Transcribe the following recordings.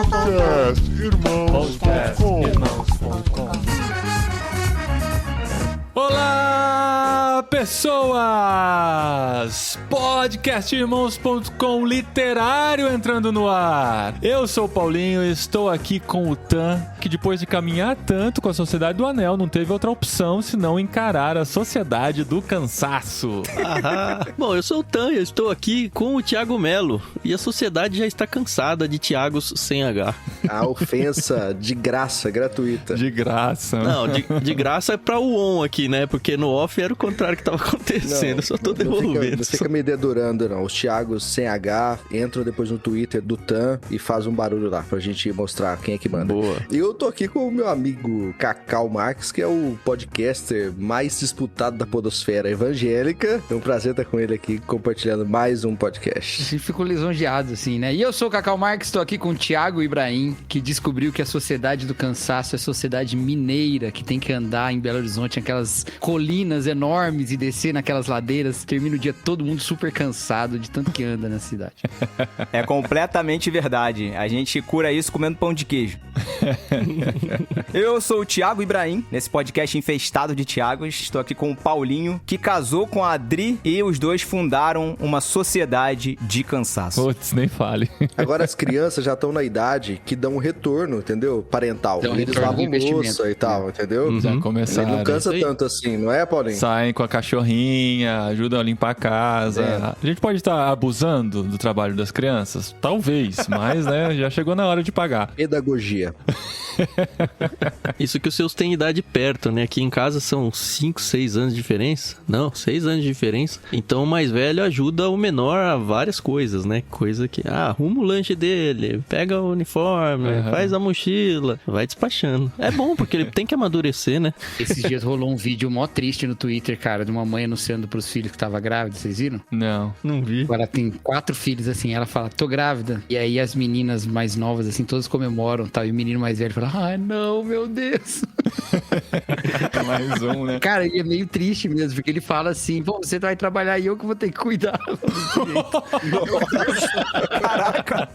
Podcastirmãos.com. Olá, pessoas! Podcastirmãos.com literário entrando no ar. Eu sou o Paulinho e estou aqui com o Tan, que depois de caminhar tanto com a Sociedade do Anel, não teve outra opção senão encarar a Sociedade do Cansaço. Bom, eu sou o Tan e eu estou aqui com o Thiago Melo. E a sociedade já está cansada de Thiagos sem H. A ofensa de graça, gratuita. De graça. Não, de graça é pra o on aqui, né? Porque no off era o contrário que tava acontecendo. Eu só tô devolvendo. Não fica me dedurando, não. Os Thiagos sem H entram depois no Twitter do Tan e faz um barulho lá pra gente mostrar quem é que manda. Boa. E eu tô aqui com o meu amigo Cacau Marques, que é o podcaster mais disputado da podosfera evangélica. É um prazer estar com ele aqui compartilhando mais um podcast. Fico lisonjeado, assim, né? E eu sou o Cacau Marques, estou aqui com o Thiago Ibrahim, que descobriu que a Sociedade do Cansaço é a sociedade mineira, que tem que andar em Belo Horizonte, aquelas colinas enormes e descer naquelas ladeiras. Termina o dia todo mundo super cansado de tanto que anda na cidade. É completamente verdade. A gente cura isso comendo pão de queijo. Eu sou o Thiago Ibrahim, nesse podcast infestado de Thiagos. Estou aqui com o Paulinho, que casou com a Adri e os dois fundaram uma sociedade de cansaço. Putz, nem fale. Agora as crianças já estão na idade que dão um retorno, entendeu? Parental. Dão um Eles retorno lavam do investimento. louça e tal, entendeu? Já Ele começaram. não cansa tanto assim, não é, Paulinho? Saem com a cachorrinha, ajudam a limpar a casa. É. A gente pode estar abusando do trabalho das crianças? Talvez, mas né, já chegou na hora de pagar. Pedagogia. Isso que os seus têm idade perto, né? Aqui em casa são 5, 6 anos de diferença. Não, 6 anos de diferença. Então o mais velho ajuda o menor a várias coisas, né? Coisa que, arruma o lanche dele, pega o uniforme, faz a mochila, vai despachando. É bom, porque ele tem que amadurecer, né? Esses dias rolou um vídeo mó triste no Twitter, cara, de uma mãe anunciando pros filhos que tava grávida, vocês viram? Não. Não vi. Agora tem 4 filhos, assim, ela fala, tô grávida. E aí as meninas mais novas, assim, todas comemoram, tal, e o menino mais velho fala, ai, não, meu Deus. Mais um, né? Cara, e é meio triste mesmo, porque ele fala assim, pô, você vai trabalhar e eu que vou ter que cuidar. Caraca!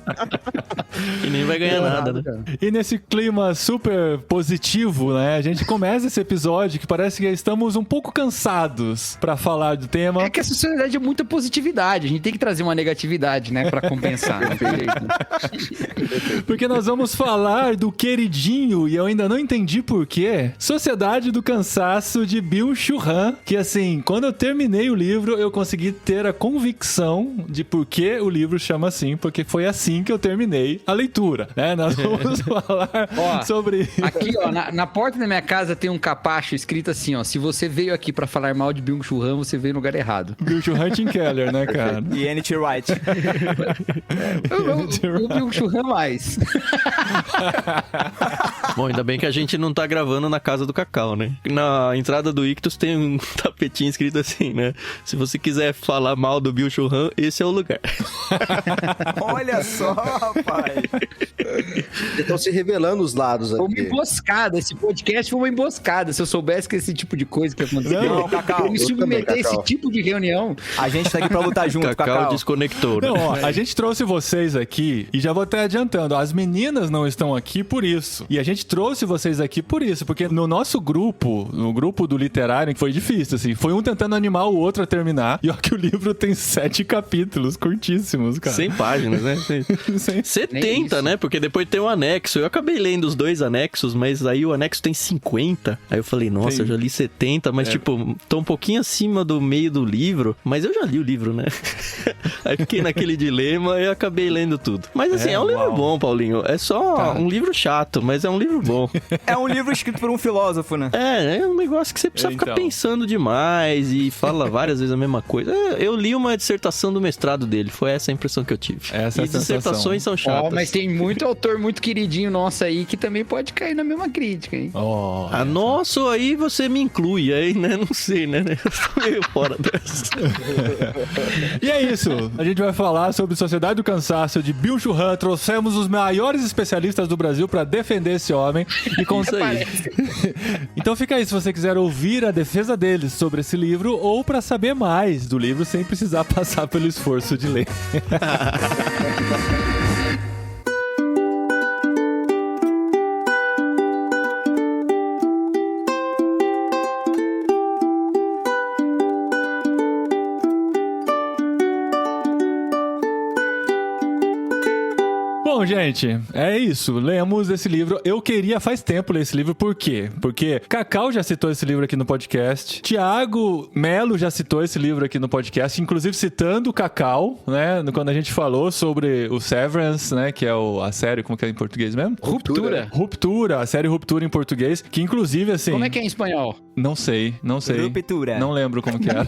E nem vai ganhar nada, né? E nesse clima super positivo, né? A gente começa esse episódio que parece que estamos um pouco cansados pra falar do tema. É que a sociedade é muita positividade, a gente tem que trazer uma negatividade, né, pra compensar. Não tem jeito, né? Porque nós vamos falar do queridinho, e eu ainda não entendi por quê, Sociedade do Cansaço de Byung-Chul Han, que assim, quando eu terminei o livro, eu consegui ter a convicção de por que o livro chama assim, porque foi assim que eu terminei a leitura, né? Nós vamos falar sobre... Aqui, ó, na porta da minha casa tem um capacho escrito assim, ó, se você veio aqui pra falar mal de Byung-Chul Han, você veio no lugar errado. Byung-Chul Han, Tim Keller, né, cara? E N.T. Wright. O Byung-Chul Han mais. Bom, ainda bem que a gente não tá gravando na casa do Cacau, né? Na entrada do Ictus tem um tapetinho escrito assim, né? Se você quiser falar mal do Byung-Chul Han, esse é o lugar. Olha só, rapaz. Estão se revelando os lados Foi uma aqui. emboscada, esse podcast foi uma emboscada. Se eu soubesse que esse tipo de coisa que aconteceu, Não, Cacau, eu me eu submeter também, a esse Cacau. tipo de reunião. A gente tá aqui pra lutar junto, Cacau Cacau. desconectou, né? Não, ó, a gente trouxe vocês aqui, e já vou até adiantando, as meninas não estão aqui por isso. E a gente trouxe vocês aqui por isso, porque no nosso grupo, no grupo do literário, foi difícil, assim. Foi um tentando animar o outro a terminar, e ó que o livro tem 7 capítulos, curtíssimos, cara. 100 páginas, né? Sem- 70, né? Porque depois tem um anexo. Eu acabei lendo os 2 anexos, mas aí o anexo tem 50. Aí eu falei, nossa, Tem. eu já li 70, mas tipo, tô um pouquinho acima do meio do livro, mas eu já li o livro, né? Aí fiquei naquele dilema e acabei lendo tudo. Mas assim, é um livro bom, Paulinho. É só um livro chato, mas é um livro bom. É um livro escrito por um filósofo, né? É um negócio que você precisa ficar Então. pensando demais e fala várias vezes a mesma coisa. Eu li uma dissertação do mestrado dele, foi essa a impressão que eu tive. Essa é a e dissertações são Ó, chatas. mas tem muito autor muito queridinho nosso aí que também pode cair na mesma crítica, hein? Ó, Nosso, aí você me inclui, aí, né? Não sei, né? Eu tô meio fora dessa. E é isso. A gente vai falar sobre Sociedade do Cansaço de Byung-Chul Han. Trouxemos os maiores especialistas do Brasil pra defender esse homem. E com isso aí. Então fica aí se você quiser ouvir a defesa deles sobre esse livro ou pra saber mais do livro sem precisar passar pelo esforço de ler. Bom, gente, é isso. Lemos esse livro. Eu queria faz tempo ler esse livro. Por quê? Porque Cacau já citou esse livro aqui no podcast. Thiago Melo já citou esse livro aqui no podcast, inclusive citando o Cacau, né? Quando a gente falou sobre o Severance, né? Que é a série, como que é em português mesmo? Ruptura, a série Ruptura em português, que inclusive, assim... Como é que é em espanhol? Não sei. Ruptura. Não lembro como que era.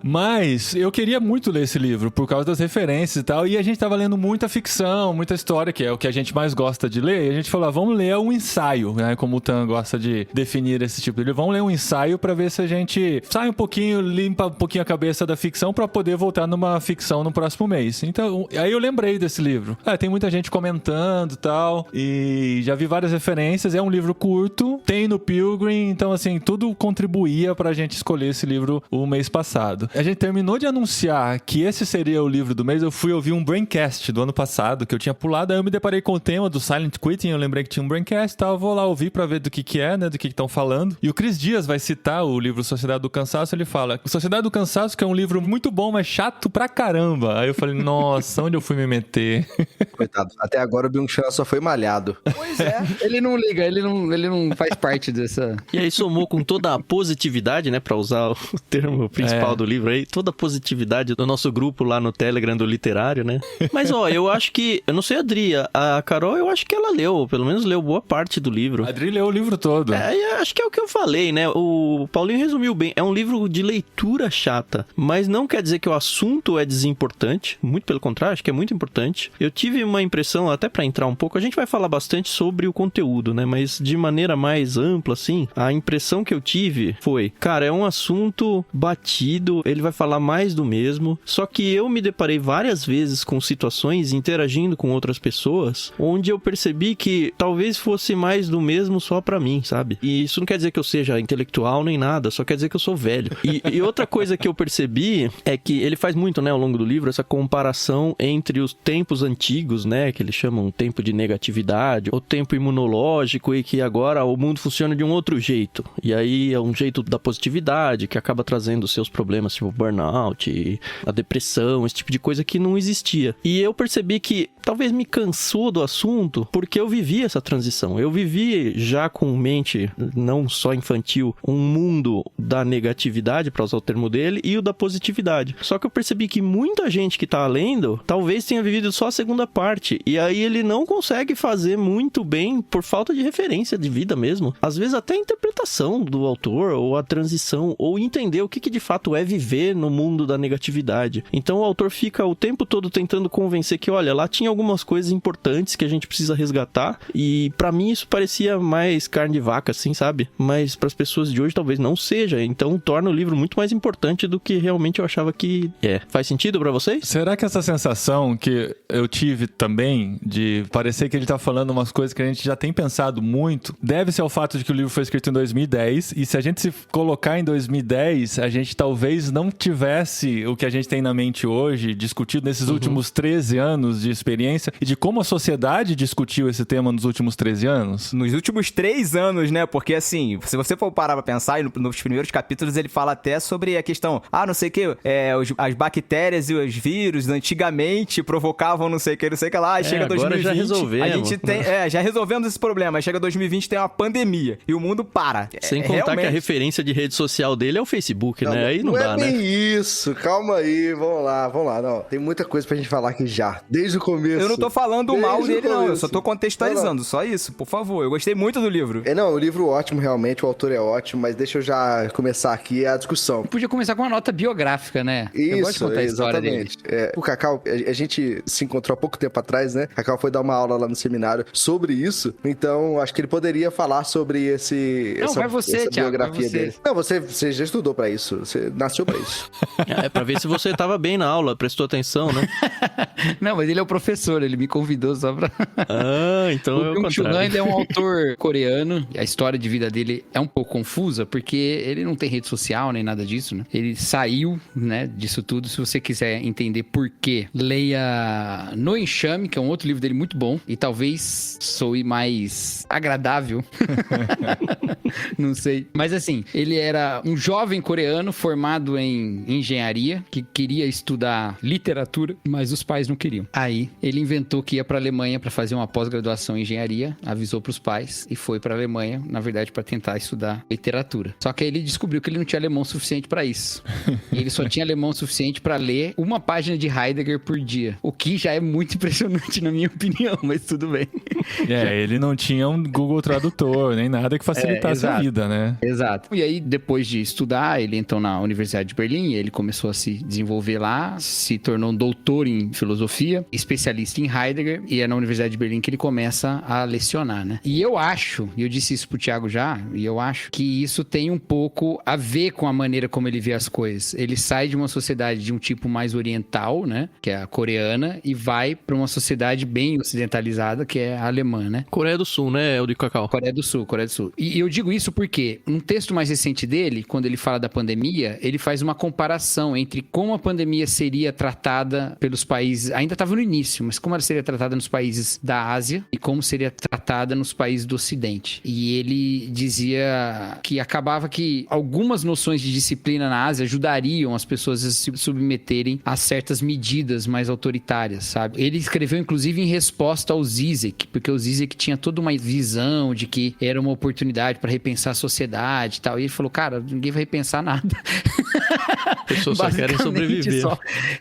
Mas eu queria muito ler esse livro por causa das referências e tal, e a gente tava lendo muita ficção, muita história, que é o que a gente mais gosta de ler, e a gente falou, vamos ler um ensaio, né? Como o Tan gosta de definir esse tipo de livro. Vamos ler um ensaio pra ver se a gente sai um pouquinho, limpa um pouquinho a cabeça da ficção pra poder voltar numa ficção no próximo mês. Então, aí eu lembrei desse livro. Tem muita gente comentando e tal, e já vi várias referências. É um livro curto, tem no Pilgrim, então assim, tudo contribuía pra gente escolher esse livro o mês passado. A gente terminou de anunciar que esse seria o livro do mês, eu fui ouvir um Braincast do ano passado, que eu tinha pulado, aí eu me deparei com o tema do Silent Quitting, eu lembrei que tinha um Braincast e tal, eu vou lá ouvir pra ver do que é, né, do que estão falando. E o Cris Dias vai citar o livro Sociedade do Cansaço, ele fala, Sociedade do Cansaço, que é um livro muito bom, mas chato pra caramba. Aí eu falei, nossa, onde eu fui me meter? Coitado, até agora o Byung-Chul só foi malhado. Pois é. Ele não liga, ele não faz parte dessa... E aí somou com toda a positividade, né, pra usar o termo principal do livro aí, toda a positividade do nosso grupo lá no Telegram do Literário, né? Mas, ó, eu acho que, eu não sei, Adri, a Carol, eu acho que ela leu, pelo menos leu boa parte do livro. A Adri leu o livro todo. Acho que é o que eu falei, né? O Paulinho resumiu bem, é um livro de leitura chata, mas não quer dizer que o assunto é desimportante, muito pelo contrário, acho que é muito importante. Eu tive uma impressão, até pra entrar um pouco, a gente vai falar bastante sobre o conteúdo, né? Mas de maneira mais ampla, assim, a impressão que eu tive foi, cara, é um assunto batido, ele vai falar mais do mesmo, só que eu me deparei várias vezes com situações, interagindo com outras pessoas, onde eu percebi que talvez fosse mais do mesmo só pra mim, sabe? E isso não quer dizer que eu seja intelectual nem nada, só quer dizer que eu sou velho. E outra coisa que eu percebi é que ele faz muito, né, ao longo do livro, essa comparação entre os tempos antigos, né, que eles chamam tempo de negatividade, o tempo imunológico, e que agora o mundo funciona de um outro jeito. E aí é um jeito da positividade, que acaba trazendo seus problemas, tipo burnout, a depressão, esse tipo de coisa que não existia. E eu percebi que talvez me cansou do assunto, porque eu vivi essa transição. Eu vivi já com mente, não só infantil, um mundo da negatividade, para usar o termo dele, e o da positividade. Só que eu percebi que muita gente que tá lendo, talvez tenha vivido só a segunda parte, e aí ele não consegue fazer muito bem por falta de referência de vida mesmo. Às vezes até a interpretação do autor, ou a transição, ou entender o que de fato é viver no mundo da negatividade. Então o autor fica o tempo todo tentando convencer que, olha, lá tinha algumas coisas importantes que a gente precisa resgatar, e pra mim isso parecia mais carne de vaca, assim, sabe? Mas pras pessoas de hoje talvez não seja, então torna o livro muito mais importante do que realmente eu achava que é. Faz sentido pra vocês? Será que essa sensação que eu tive também, de parecer que ele tá falando umas coisas que a gente já tem pensado muito, deve ser ao fato de que o livro foi escrito em 2010, e se a gente se colocar em 2010, a gente talvez não tivesse o que a gente tem na mente hoje, discutido nesses últimos 13 anos de experiência, e de como a sociedade discutiu esse tema nos últimos 13 anos. Nos últimos 3 anos, né? Porque assim, se você for parar pra pensar, nos primeiros capítulos ele fala até sobre a questão, não sei o que, as bactérias e os vírus antigamente provocavam não sei o que lá, aí chega 2020, já resolvemos. a gente tem, já resolvemos esse problema, aí chega 2020 tem uma pandemia e o mundo para. Sem contar que a referência de rede social dele é o Facebook, não, né? Aí não dá, é né? bem isso, calma aí, vamos lá, não, tem muita coisa pra gente falar aqui já, desde o começo. Eu não tô falando mal dele não, eu só tô contextualizando, só isso, por favor, eu gostei muito do livro. Não, o livro é ótimo, realmente, o autor é ótimo, mas deixa eu já começar aqui a discussão. Podia começar com uma nota biográfica, né? Isso, eu gosto de contar a história dele. O Cacau, a gente se encontrou há pouco tempo atrás, né? Cacau foi dar uma aula lá no seminário sobre isso, então acho que ele poderia falar sobre essa biografia dele. Não, você já estudou pra isso, você nasceu pra isso. É pra ver se você tava bem na aula, prestou atenção, né? Não, mas ele é o professor, ele me convidou só pra... Então o Byung-Chul Han, ele é um autor coreano, a história de vida dele é um pouco confusa, porque ele não tem rede social nem nada disso, né? Ele saiu, né, disso tudo. Se você quiser entender por quê, leia No Enxame, que é um outro livro dele muito bom, e talvez soe mais agradável. Não sei. Mas assim, ele era um jovem coreano formado em engenharia, que queria estudar literatura, mas os pais não queriam. Aí, ele inventou que ia pra Alemanha pra fazer uma pós-graduação em engenharia, avisou pros pais e foi pra Alemanha, na verdade, pra tentar estudar literatura. Só que aí ele descobriu que ele não tinha alemão suficiente pra isso. E ele só tinha alemão suficiente pra ler uma página de Heidegger por dia. O que já é muito impressionante, na minha opinião, mas tudo bem. Ele não tinha um Google Tradutor, nem nada que facilitasse a vida, né? Exato. E aí, depois de estudar, ele entrou na Universidade de Berlim, ele começou a se desenvolver lá, se tornou um doutor em filosofia, especialista em Heidegger, e é na Universidade de Berlim que ele começa a lecionar, né? E eu acho, e eu disse isso pro Thiago já, e eu acho que isso tem um pouco a ver com a maneira como ele vê as coisas. Ele sai de uma sociedade de um tipo mais oriental, né? Que é a coreana, e vai pra uma sociedade bem ocidentalizada, que é a alemã, né? Coreia do Sul, né, El de Cacau? Coreia do Sul. E eu digo isso porque, num texto mais recente dele, quando ele fala da pandemia, ele faz uma comparação entre como a pandemia seria tratada pelos países, ainda estava no início, mas como ela seria tratada nos países da Ásia e como seria tratada nos países do Ocidente. E ele dizia que acabava que algumas noções de disciplina na Ásia ajudariam as pessoas a se submeterem a certas medidas mais autoritárias, sabe? Ele escreveu, inclusive, em resposta ao Zizek, porque o Zizek tinha toda uma visão de que era uma oportunidade para repensar a sociedade e tal. E ele falou, cara, ninguém vai repensar nada. As pessoas só querem sobreviver.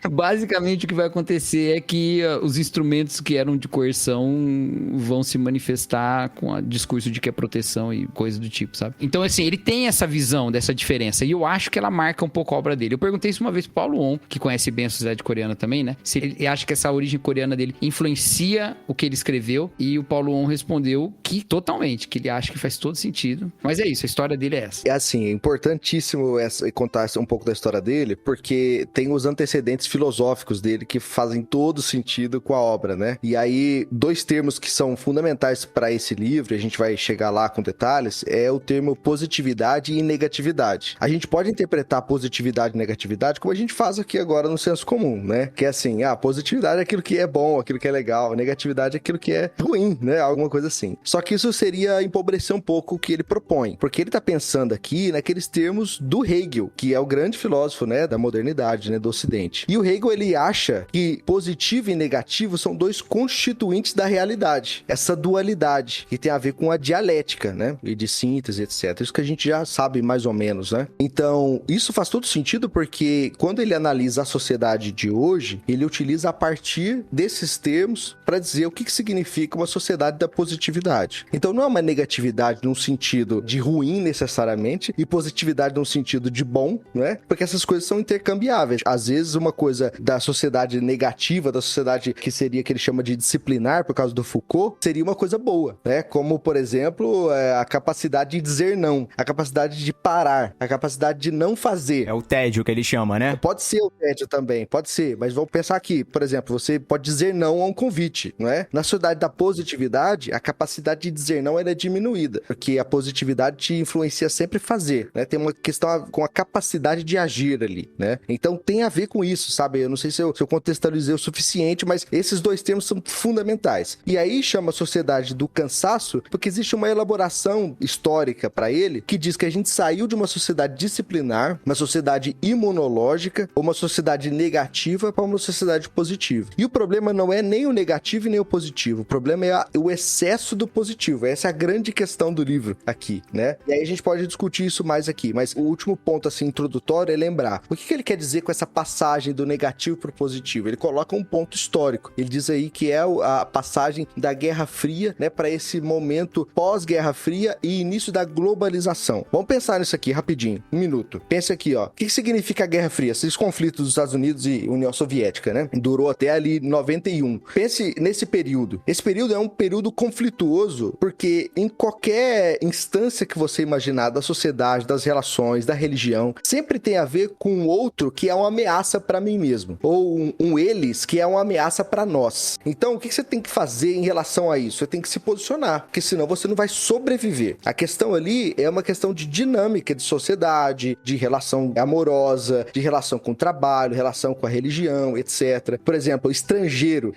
Basicamente, o que vai acontecer é que os instrumentos que eram de coerção vão se manifestar com o discurso de que é proteção e coisa do tipo, sabe? Então, assim, ele tem essa visão dessa diferença e eu acho que ela marca um pouco a obra dele. Eu perguntei isso uma vez pro Paulo On, que conhece bem a sociedade coreana também, né? Se ele acha que essa origem coreana dele influencia o que ele escreveu, e o Paulo On respondeu que totalmente, que ele acha que faz todo sentido. Mas é isso, a história dele é essa. É assim, é importantíssimo contar um pouco da história dele, porque tem os antecedentes filosóficos dele que fazem todo sentido com a obra, né? E aí, dois termos que são fundamentais para esse livro, e a gente vai chegar lá com detalhes, é o termo positividade e negatividade. A gente pode interpretar positividade e negatividade como a gente faz aqui agora no senso comum, né? Que é assim, positividade é aquilo que é bom, aquilo que é legal, negatividade é aquilo que é ruim, né? Alguma coisa assim. Só que isso seria empobrecer um pouco o que ele propõe, porque ele tá pensando aqui naqueles termos do Hegel, que é o grande filósofo, né, da modernidade, né, do Ocidente. E o Hegel, ele acha que positivo e negativo são dois constituintes da realidade. Essa dualidade, que tem a ver com a dialética, né, e de síntese, etc. Isso que a gente já sabe mais ou menos, né? Então, isso faz todo sentido porque quando ele analisa a sociedade de hoje, ele utiliza a partir desses termos para dizer o que significa uma sociedade da positividade. Então, não é uma negatividade num sentido de ruim necessariamente e positividade num sentido de bom, né? Porque essas coisas são intercambiáveis. Às vezes, uma coisa da sociedade negativa, da sociedade que seria que ele chama de disciplinar, por causa do Foucault, seria uma coisa boa, né? Como, por exemplo, a capacidade de dizer não, a capacidade de parar, a capacidade de não fazer. É o tédio que ele chama, né? Pode ser o tédio também, pode ser, mas vamos pensar aqui, por exemplo, você pode dizer não a um convite, não é? Na sociedade da positividade, a capacidade de dizer não ela é diminuída, porque a positividade te influencia sempre a fazer, né? Tem uma questão com a capacidade de agir ali, né? Então tem a ver com isso, sabe? Eu não sei se eu contextualizei o suficiente, mas esses dois termos são fundamentais. E aí chama a sociedade do cansaço, porque existe uma elaboração histórica para ele que diz que a gente saiu de uma sociedade disciplinar, uma sociedade imunológica, uma sociedade negativa para uma sociedade positiva. E o problema não é nem o negativo e nem o positivo. O problema é o excesso do positivo. Essa é a grande questão do livro aqui, né? E aí a gente pode discutir isso mais aqui, mas o último ponto, assim, introdutório é lembrar. O que ele quer dizer com essa passagem do negativo para o positivo? Ele coloca um ponto histórico. Ele diz aí que é a passagem da Guerra Fria, né, para esse momento pós-Guerra Fria e início da globalização. Vamos pensar nisso aqui rapidinho, um minuto. Pense aqui, ó. O que significa a Guerra Fria? Esses conflitos dos Estados Unidos e União Soviética, né? Durou até ali 91. Pense nesse período. Esse período é um período conflituoso, porque em qualquer instância que você imaginar da sociedade, das relações, da religião, sempre tem a ver com o outro que é uma ameaça para mim mesmo, ou um eles que é uma ameaça para nós. Então, o que você tem que fazer em relação a isso? Você tem que se posicionar, porque senão você não vai sobreviver. A questão ali é uma questão de dinâmica de sociedade, de relação amorosa, de relação com o trabalho, relação com a religião, etc. Por exemplo, estrangeiro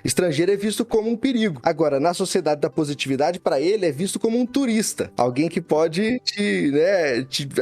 é visto como um perigo. Agora, na sociedade da positividade, para ele é visto como um turista, alguém que pode te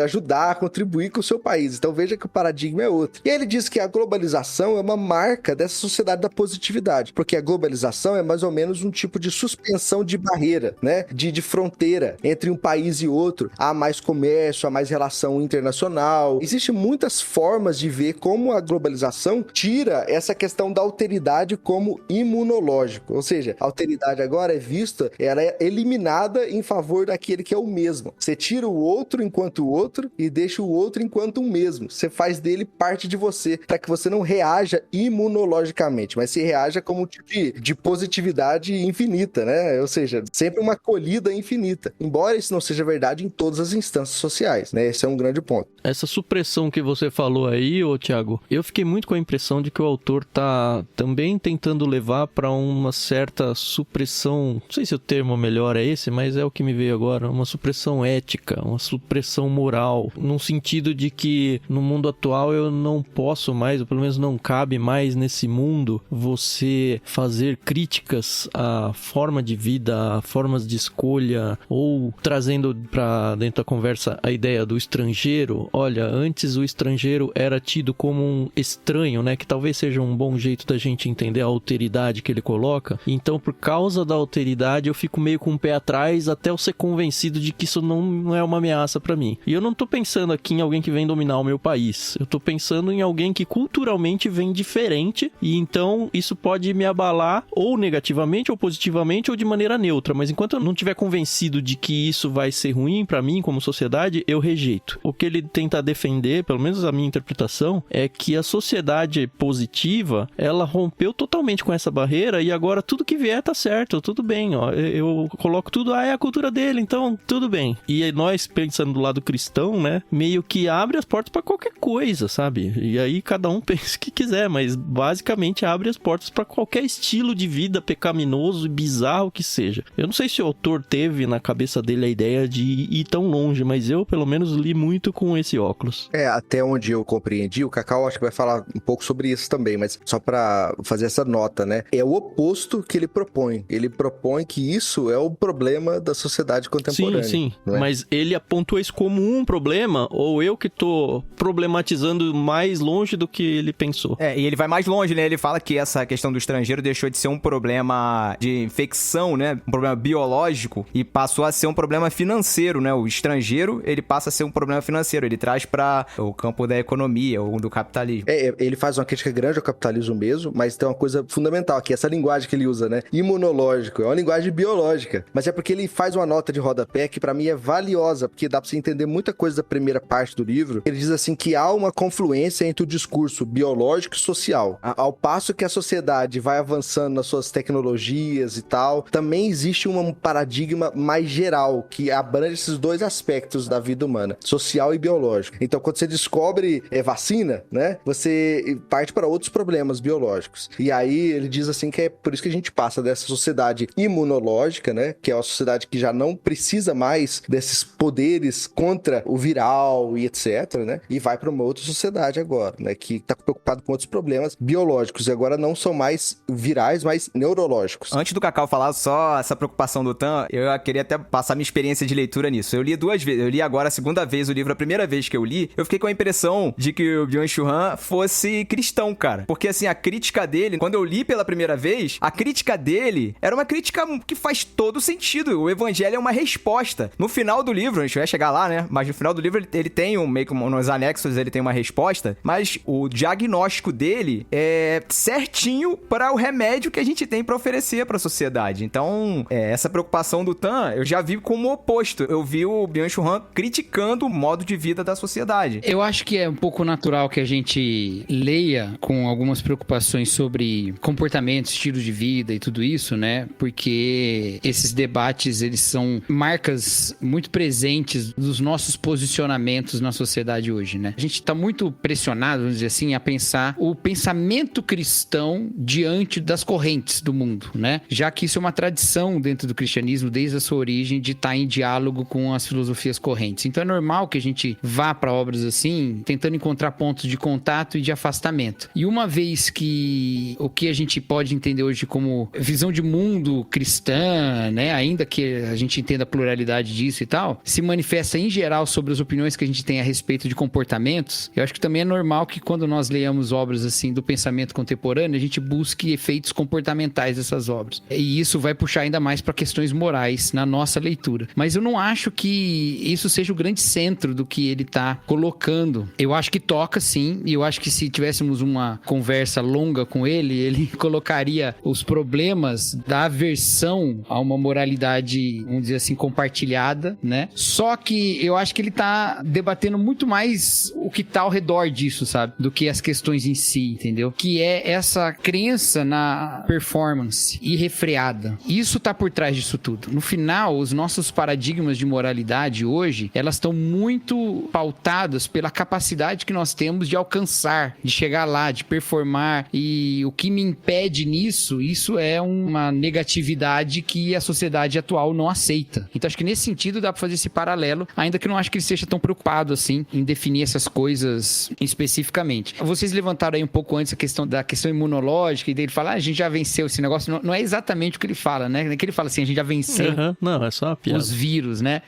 ajudar a contribuir com o seu país. Então veja que o paradigma paradigma é outro. E aí ele diz que a globalização é uma marca dessa sociedade da positividade, porque a globalização é mais ou menos um tipo de suspensão de barreira, né? De fronteira entre um país e outro. Há mais comércio, há mais relação internacional. Existem muitas formas de ver como a globalização tira essa questão da alteridade como imunológico. Ou seja, a alteridade agora é vista, ela é eliminada em favor daquele que é o mesmo. Você tira o outro enquanto o outro e deixa o outro enquanto um mesmo. Você faz dele parte de você, para que você não reaja imunologicamente, mas se reaja como um tipo de positividade infinita, né? Ou seja, sempre uma acolhida infinita. Embora isso não seja verdade em todas as instâncias sociais, né? Esse é um grande ponto. Essa supressão que você falou aí, ô Thiago, eu fiquei muito com a impressão de que o autor tá também tentando levar para uma certa supressão, não sei se o termo melhor é esse, mas é o que me veio agora, uma supressão ética, uma supressão moral, num sentido de que no mundo atual eu não posso mais, ou pelo menos não cabe mais nesse mundo, você fazer críticas à forma de vida, a formas de escolha, ou trazendo para dentro da conversa a ideia do estrangeiro. Olha, antes o estrangeiro era tido como um estranho, né? Que talvez seja um bom jeito da gente entender a alteridade que ele coloca. Então, por causa da alteridade, eu fico meio com o pé atrás até eu ser convencido de que isso não é uma ameaça pra mim. E eu não tô pensando aqui em alguém que vem dominar o meu país. Eu tô pensando em alguém que culturalmente vem diferente, e então isso pode me abalar ou negativamente, ou positivamente, ou de maneira neutra. Mas enquanto eu não tiver convencido de que isso vai ser ruim pra mim como sociedade, eu rejeito. O que ele tenta defender, pelo menos a minha interpretação, é que a sociedade positiva, ela rompeu totalmente com essa barreira e agora tudo que vier tá certo, tudo bem, ó. Eu coloco tudo, é a cultura dele, então tudo bem. E aí nós, pensando do lado cristão, né, meio que abre as portas pra qualquer coisa, sabe? E aí cada um pensa o que quiser, mas basicamente abre as portas pra qualquer estilo de vida pecaminoso e bizarro que seja. Eu não sei se o autor teve na cabeça dele a ideia de ir tão longe, mas eu pelo menos li muito com esse óculos. Até onde eu compreendi, o Cacau acho que vai falar um pouco sobre isso também, mas só pra fazer essa nota, né? É o oposto que ele propõe. Ele propõe que isso é o problema da sociedade contemporânea. Sim, mas ele apontou isso como um problema, ou eu que tô problematizando mais longe do que ele pensou? E ele vai mais longe, né? Ele fala que essa questão do estrangeiro deixou de ser um problema de infecção, né? Um problema biológico, e passou a ser um problema financeiro, né? O estrangeiro, ele passa a ser um problema financeiro. Ele traz para o campo da economia ou do capitalismo. Ele faz uma crítica grande ao capitalismo mesmo, mas tem uma coisa fundamental aqui, essa linguagem que ele usa, né? Imunológico, é uma linguagem biológica, mas é porque ele faz uma nota de rodapé que pra mim é valiosa, porque dá pra você entender muita coisa da primeira parte do livro. Ele diz assim que há uma confluência entre o discurso biológico e social. Ao passo que a sociedade vai avançando nas suas tecnologias e tal, também existe um paradigma mais geral, que abrange esses dois aspectos da vida humana, social e biológico. Então, quando você descobre vacina, né, você parte para outros problemas biológicos. E aí ele diz assim que é por isso que a gente passa dessa sociedade imunológica, né, que é uma sociedade que já não precisa mais desses poderes contra o viral e etc, né, e vai para uma outra sociedade agora, né, que está preocupado com outros problemas biológicos e agora não são mais virais, mas neurológicos. Antes do Cacau falar só essa preocupação do Tan, eu queria até passar minha experiência de leitura nisso. Eu li 2 vezes, eu li agora a segunda vez o livro, a primeira vez que eu li, eu fiquei com a impressão de que o Byung-Chul Han fosse cristão, cara. Porque assim, a crítica dele, quando eu li pela primeira vez, a crítica dele era uma crítica que faz todo sentido. O evangelho é uma resposta. No final do livro, a gente vai chegar lá, né? Mas no final do livro ele tem meio que nos anexos ele tem uma resposta, mas o diagnóstico dele é certinho para o remédio que a gente tem para oferecer para a sociedade. Então, essa preocupação do Tan, eu já vi como oposto. Eu vi o Byung-Chul Han criticando o modo de vida da sociedade. Eu acho que é um pouco natural que a gente leia com algumas preocupações sobre comportamento, estilo de vida e tudo isso, né? Porque esses debates, eles são marcas muito presentes dos nossos posicionamentos na sociedade hoje, né? A gente tá muito pressionado, vamos dizer assim, a pensar o pensamento cristão diante das correntes do mundo, né? Já que isso é uma tradição dentro do cristianismo, desde a sua origem, de estar em diálogo com as filosofias correntes. Então é normal que a gente vá para obras assim, tentando encontrar pontos de contato e de afastamento. E uma vez que o que a gente pode entender hoje como visão de mundo cristã, né, ainda que a gente entenda a pluralidade disso e tal, se manifesta em geral sobre as opiniões que a gente tem a respeito de comportamentos, efeitos. Eu acho que também é normal que quando nós leamos obras assim do pensamento contemporâneo, a gente busque efeitos comportamentais dessas obras. E isso vai puxar ainda mais para questões morais na nossa leitura. Mas eu não acho que isso seja o grande centro do que ele está colocando. Eu acho que toca sim, e eu acho que se tivéssemos uma conversa longa com ele colocaria os problemas da aversão a uma moralidade, vamos dizer assim, compartilhada, né? Só que eu acho que ele tá debatendo muito mais o que tá ao redor disso, sabe? Do que as questões em si, entendeu? Que é essa crença na performance irrefreada. Isso tá por trás disso tudo. No final, os nossos paradigmas de moralidade hoje, elas estão muito pautadas pela capacidade que nós temos de alcançar, de chegar lá, de performar, e o que me impede nisso, isso é uma negatividade que a sociedade atual não aceita. Então acho que nesse sentido dá pra fazer esse paralelo, ainda que eu não acho que ele seja tão preocupado assim em definir essas coisas especificamente. Vocês levantaram aí um pouco antes a questão da questão imunológica, e dele falar, a gente já venceu esse negócio. Não é exatamente o que ele fala, né? Não é que ele fala assim, a gente já venceu Não, é só uma piada. Os vírus, né?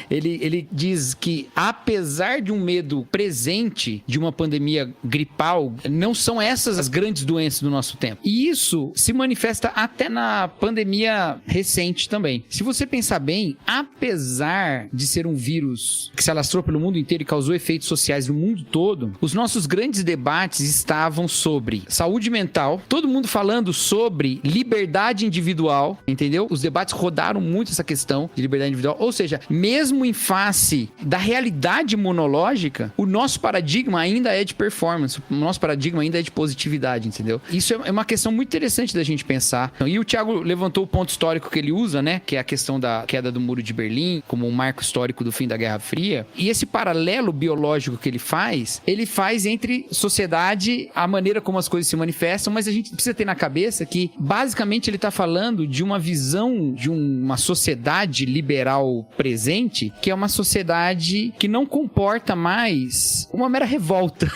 Ele diz que apesar de um medo presente de uma pandemia gripal, não são essas as grandes doenças do nosso tempo. E isso se manifesta até na pandemia recente também. Se você pensar bem, apesar de ser um vírus que se alastrou pelo mundo inteiro e causou efeitos sociais no mundo todo, os nossos grandes debates estavam sobre saúde mental, todo mundo falando sobre liberdade individual, entendeu? Os debates rodaram muito essa questão de liberdade individual, ou seja, mesmo em face da realidade imunológica, o nosso paradigma ainda é de performance, o nosso paradigma ainda é de positividade, entendeu? Isso é uma questão muito interessante da gente pensar. E o Thiago levantou o ponto histórico que ele usa, né? Que é a questão da queda do Muro de Berlim, como um marco histórico do fim da Guerra Fria. E esse paralelo biológico que ele faz entre sociedade, a maneira como as coisas se manifestam, mas a gente precisa ter na cabeça que, basicamente, ele está falando de uma visão de uma sociedade liberal presente, que é uma sociedade que não comporta mais uma mera revolta.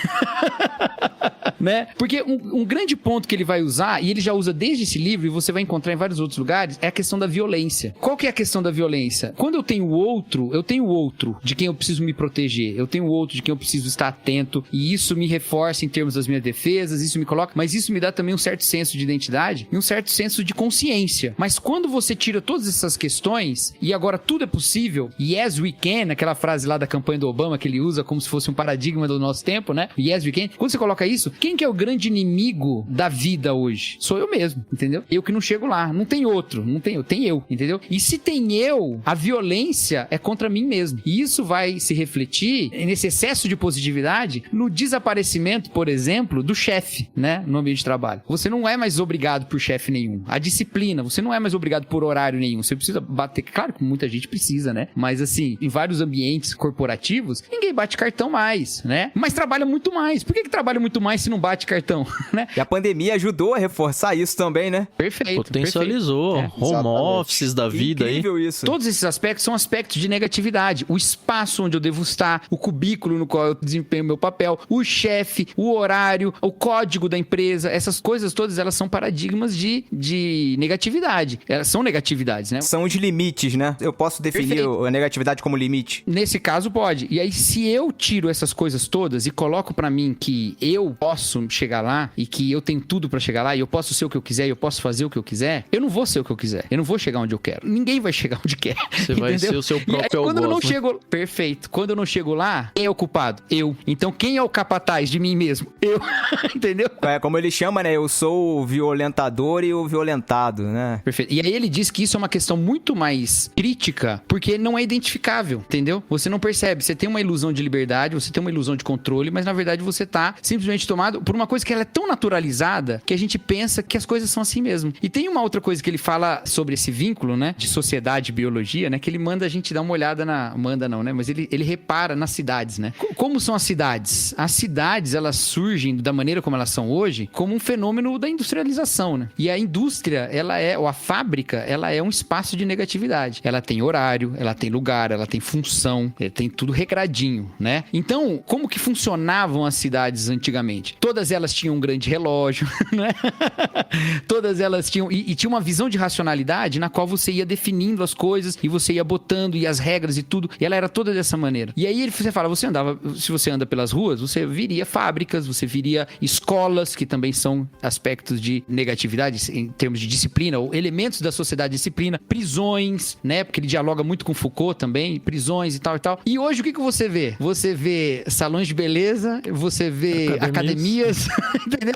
Né? Porque um grande ponto que ele vai usar, e ele já usa desde esse livro, e você vai encontrar em vários outros lugares, é a questão da violência. Qual que é a questão da violência? Quando eu tenho outro de quem eu preciso me proteger, eu tenho outro de quem eu preciso estar atento, e isso me reforça em termos das minhas defesas, isso me coloca, mas isso me dá também um certo senso de identidade e um certo senso de consciência. Mas quando você tira todas essas questões, e agora tudo é possível, yes we can, aquela frase lá da campanha do Obama que ele usa como se fosse um paradigma do nosso tempo, né? Yes we can. Quando você coloca isso, quem que é o grande inimigo da vida hoje? Sou eu mesmo, entendeu? Eu que não chego lá, não tem outro, tem eu, entendeu? E se tem eu, a violência é contra mim mesmo. E isso vai se refletir nesse excesso de positividade no desaparecimento, por exemplo, do chefe, né? No ambiente de trabalho. Você não é mais obrigado por chefe nenhum. A disciplina, você não é mais obrigado por horário nenhum. Você precisa bater, claro que muita gente precisa, né? Mas assim, em vários ambientes corporativos, ninguém bate cartão mais, né? Mas trabalha muito mais. Por que trabalha muito mais se não bate cartão, né? E a pandemia ajudou a reforçar isso também, né? Perfeito. Potencializou. Home offices da vida aí. Incrível isso. Todos esses aspectos são aspectos de negatividade. O espaço onde eu devo estar, o cubículo no qual eu desempenho meu papel, o chefe, o horário, o código da empresa, essas coisas todas, elas são paradigmas de negatividade. Elas são negatividades, né? São os limites, né? Eu posso definir a negatividade como limite? Nesse caso, pode. E aí, se eu tiro essas coisas todas e coloco pra mim que eu posso chegar lá e que eu tenho tudo pra chegar lá e eu posso ser o que eu quiser e eu posso fazer o que eu quiser, eu não vou ser o que eu quiser. Eu não vou chegar onde eu quero. Ninguém vai chegar onde quer. Você vai ser o seu próprio algoz, quando eu não né? chego... Perfeito. Quando eu não chego lá, quem é o culpado? Eu. Então, quem é o capataz de mim mesmo? Eu. Entendeu? É, como ele chama, né? Eu sou o violentador e o violentado, né? Perfeito. E aí ele diz que isso é uma questão muito mais crítica, porque não é identificável, entendeu? Você não percebe. Você tem uma ilusão de liberdade, você tem uma ilusão de controle, mas na verdade você tá simplesmente tomado por uma coisa que ela é tão naturalizada que a gente pensa que as coisas são assim mesmo. E tem uma outra coisa que ele fala sobre esse vínculo, né? De sociedade e biologia, né? Que ele manda a gente dar uma olhada na... Manda não, né? Mas ele repara nas cidades, né? Como são as cidades? As cidades, elas surgem da maneira como elas são hoje, como um fenômeno da industrialização, né? E a indústria, ou a fábrica, ela é um espaço de negatividade. Ela tem horário, ela tem lugar, ela tem função, tem tudo regradinho, né? Então, como que funcionavam as cidades antigamente? Todas elas tinham um grande relógio, né? Todas elas tinham... E tinha uma visão de racionalidade na qual você ia definindo as coisas e você ia botando e as regras e tudo. E ela era toda dessa maneira. E aí você fala, você andava... se você anda pelas ruas, você viria fábricas, você viria escolas, que também são aspectos de negatividade em termos de disciplina, ou elementos da sociedade de disciplina, prisões, né? Porque ele dialoga muito com Foucault também, prisões e tal e tal. E hoje o que você vê? Você vê salões de beleza, você vê academias, entendeu?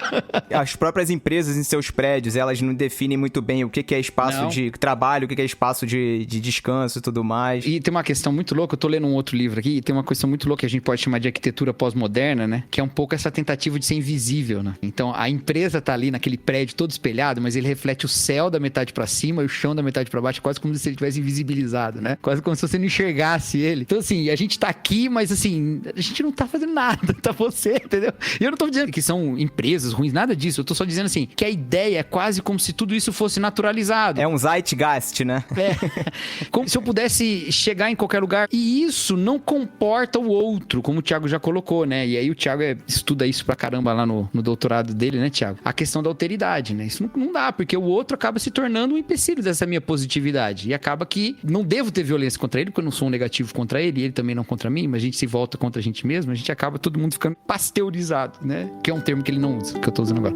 As próprias empresas em seus prédios, elas não definem muito bem o que é espaço de trabalho, o que é espaço de descanso e tudo mais. E tem uma questão muito louca, eu tô lendo um outro livro aqui, e tem uma questão muito louca que a gente pode chamar de arquitetura pós-moderna, né? Que é um pouco essa tentativa de ser invisível, né? Então, a empresa tá ali naquele prédio todo espelhado, mas ele reflete o céu da metade pra cima e o chão da metade pra baixo, quase como se ele tivesse invisibilizado, né? Quase como se você não enxergasse ele. Então, assim, a gente tá aqui, mas assim, a gente não tá fazendo nada, tá você, entendeu? E eu não tô dizendo que são empresas ruins, nada disso, eu tô só dizendo assim, que a ideia é quase como se tudo isso fosse naturalizado. É um zeitgeist, né? Como se eu pudesse chegar em qualquer lugar, e isso não comporta o outro, como o Thiago já colocou, né? E aí o Thiago estuda isso pra caramba lá no doutorado dele, né, Thiago? A questão da alteridade, né? Isso não dá, porque o outro acaba se tornando um empecilho dessa minha positividade, e acaba que não devo ter violência contra ele, porque eu não sou um negativo contra ele, e ele também não contra mim, mas a gente se volta contra a gente mesmo, a gente acaba todo mundo ficando pasteurizado, né? Que é um termo que ele não usa, que eu tô usando agora.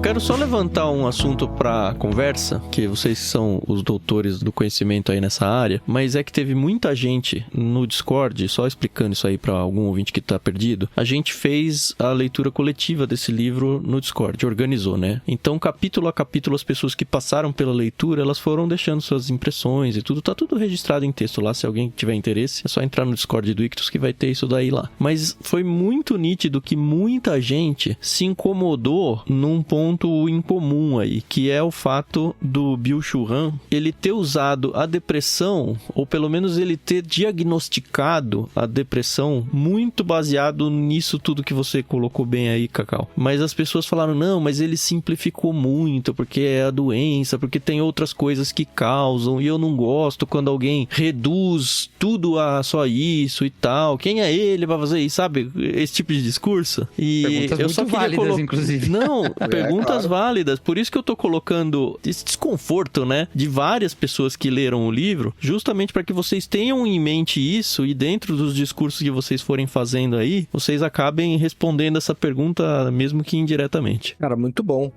Quero só levantar um assunto pra conversa, que vocês são os doutores do conhecimento aí nessa área, mas é que teve muita gente no Discord, só explicando isso aí pra algum ouvinte que tá perdido, a gente fez a leitura coletiva desse livro no Discord, organizou, né? Então, capítulo a capítulo, as pessoas que passaram pela leitura, elas foram deixando suas impressões e tudo, tá tudo registrado em texto lá, se alguém tiver interesse, é só entrar no Discord do Ictus que vai ter isso daí lá. Mas foi muito nítido que muita gente se incomodou num ponto incomum aí, que é o fato do Byung-Chul Han, ele ter usado a depressão, ou pelo menos ele ter diagnosticado a depressão muito baseado nisso tudo que você colocou bem aí, Cacau. Mas as pessoas falaram, não, mas ele simplificou muito, porque é a doença, porque tem outras coisas que causam, e eu não gosto quando alguém reduz tudo a só isso e tal. Quem é ele pra fazer isso, sabe? Esse tipo de discurso. E perguntas eu muito só queria válidas, inclusive. Não, perguntas válidas, por isso que eu tô colocando esse desconforto, né, de várias pessoas que leram o livro, justamente para que vocês tenham em mente isso e dentro dos discursos que vocês forem fazendo aí, vocês acabem respondendo essa pergunta, mesmo que indiretamente. Cara, muito bom,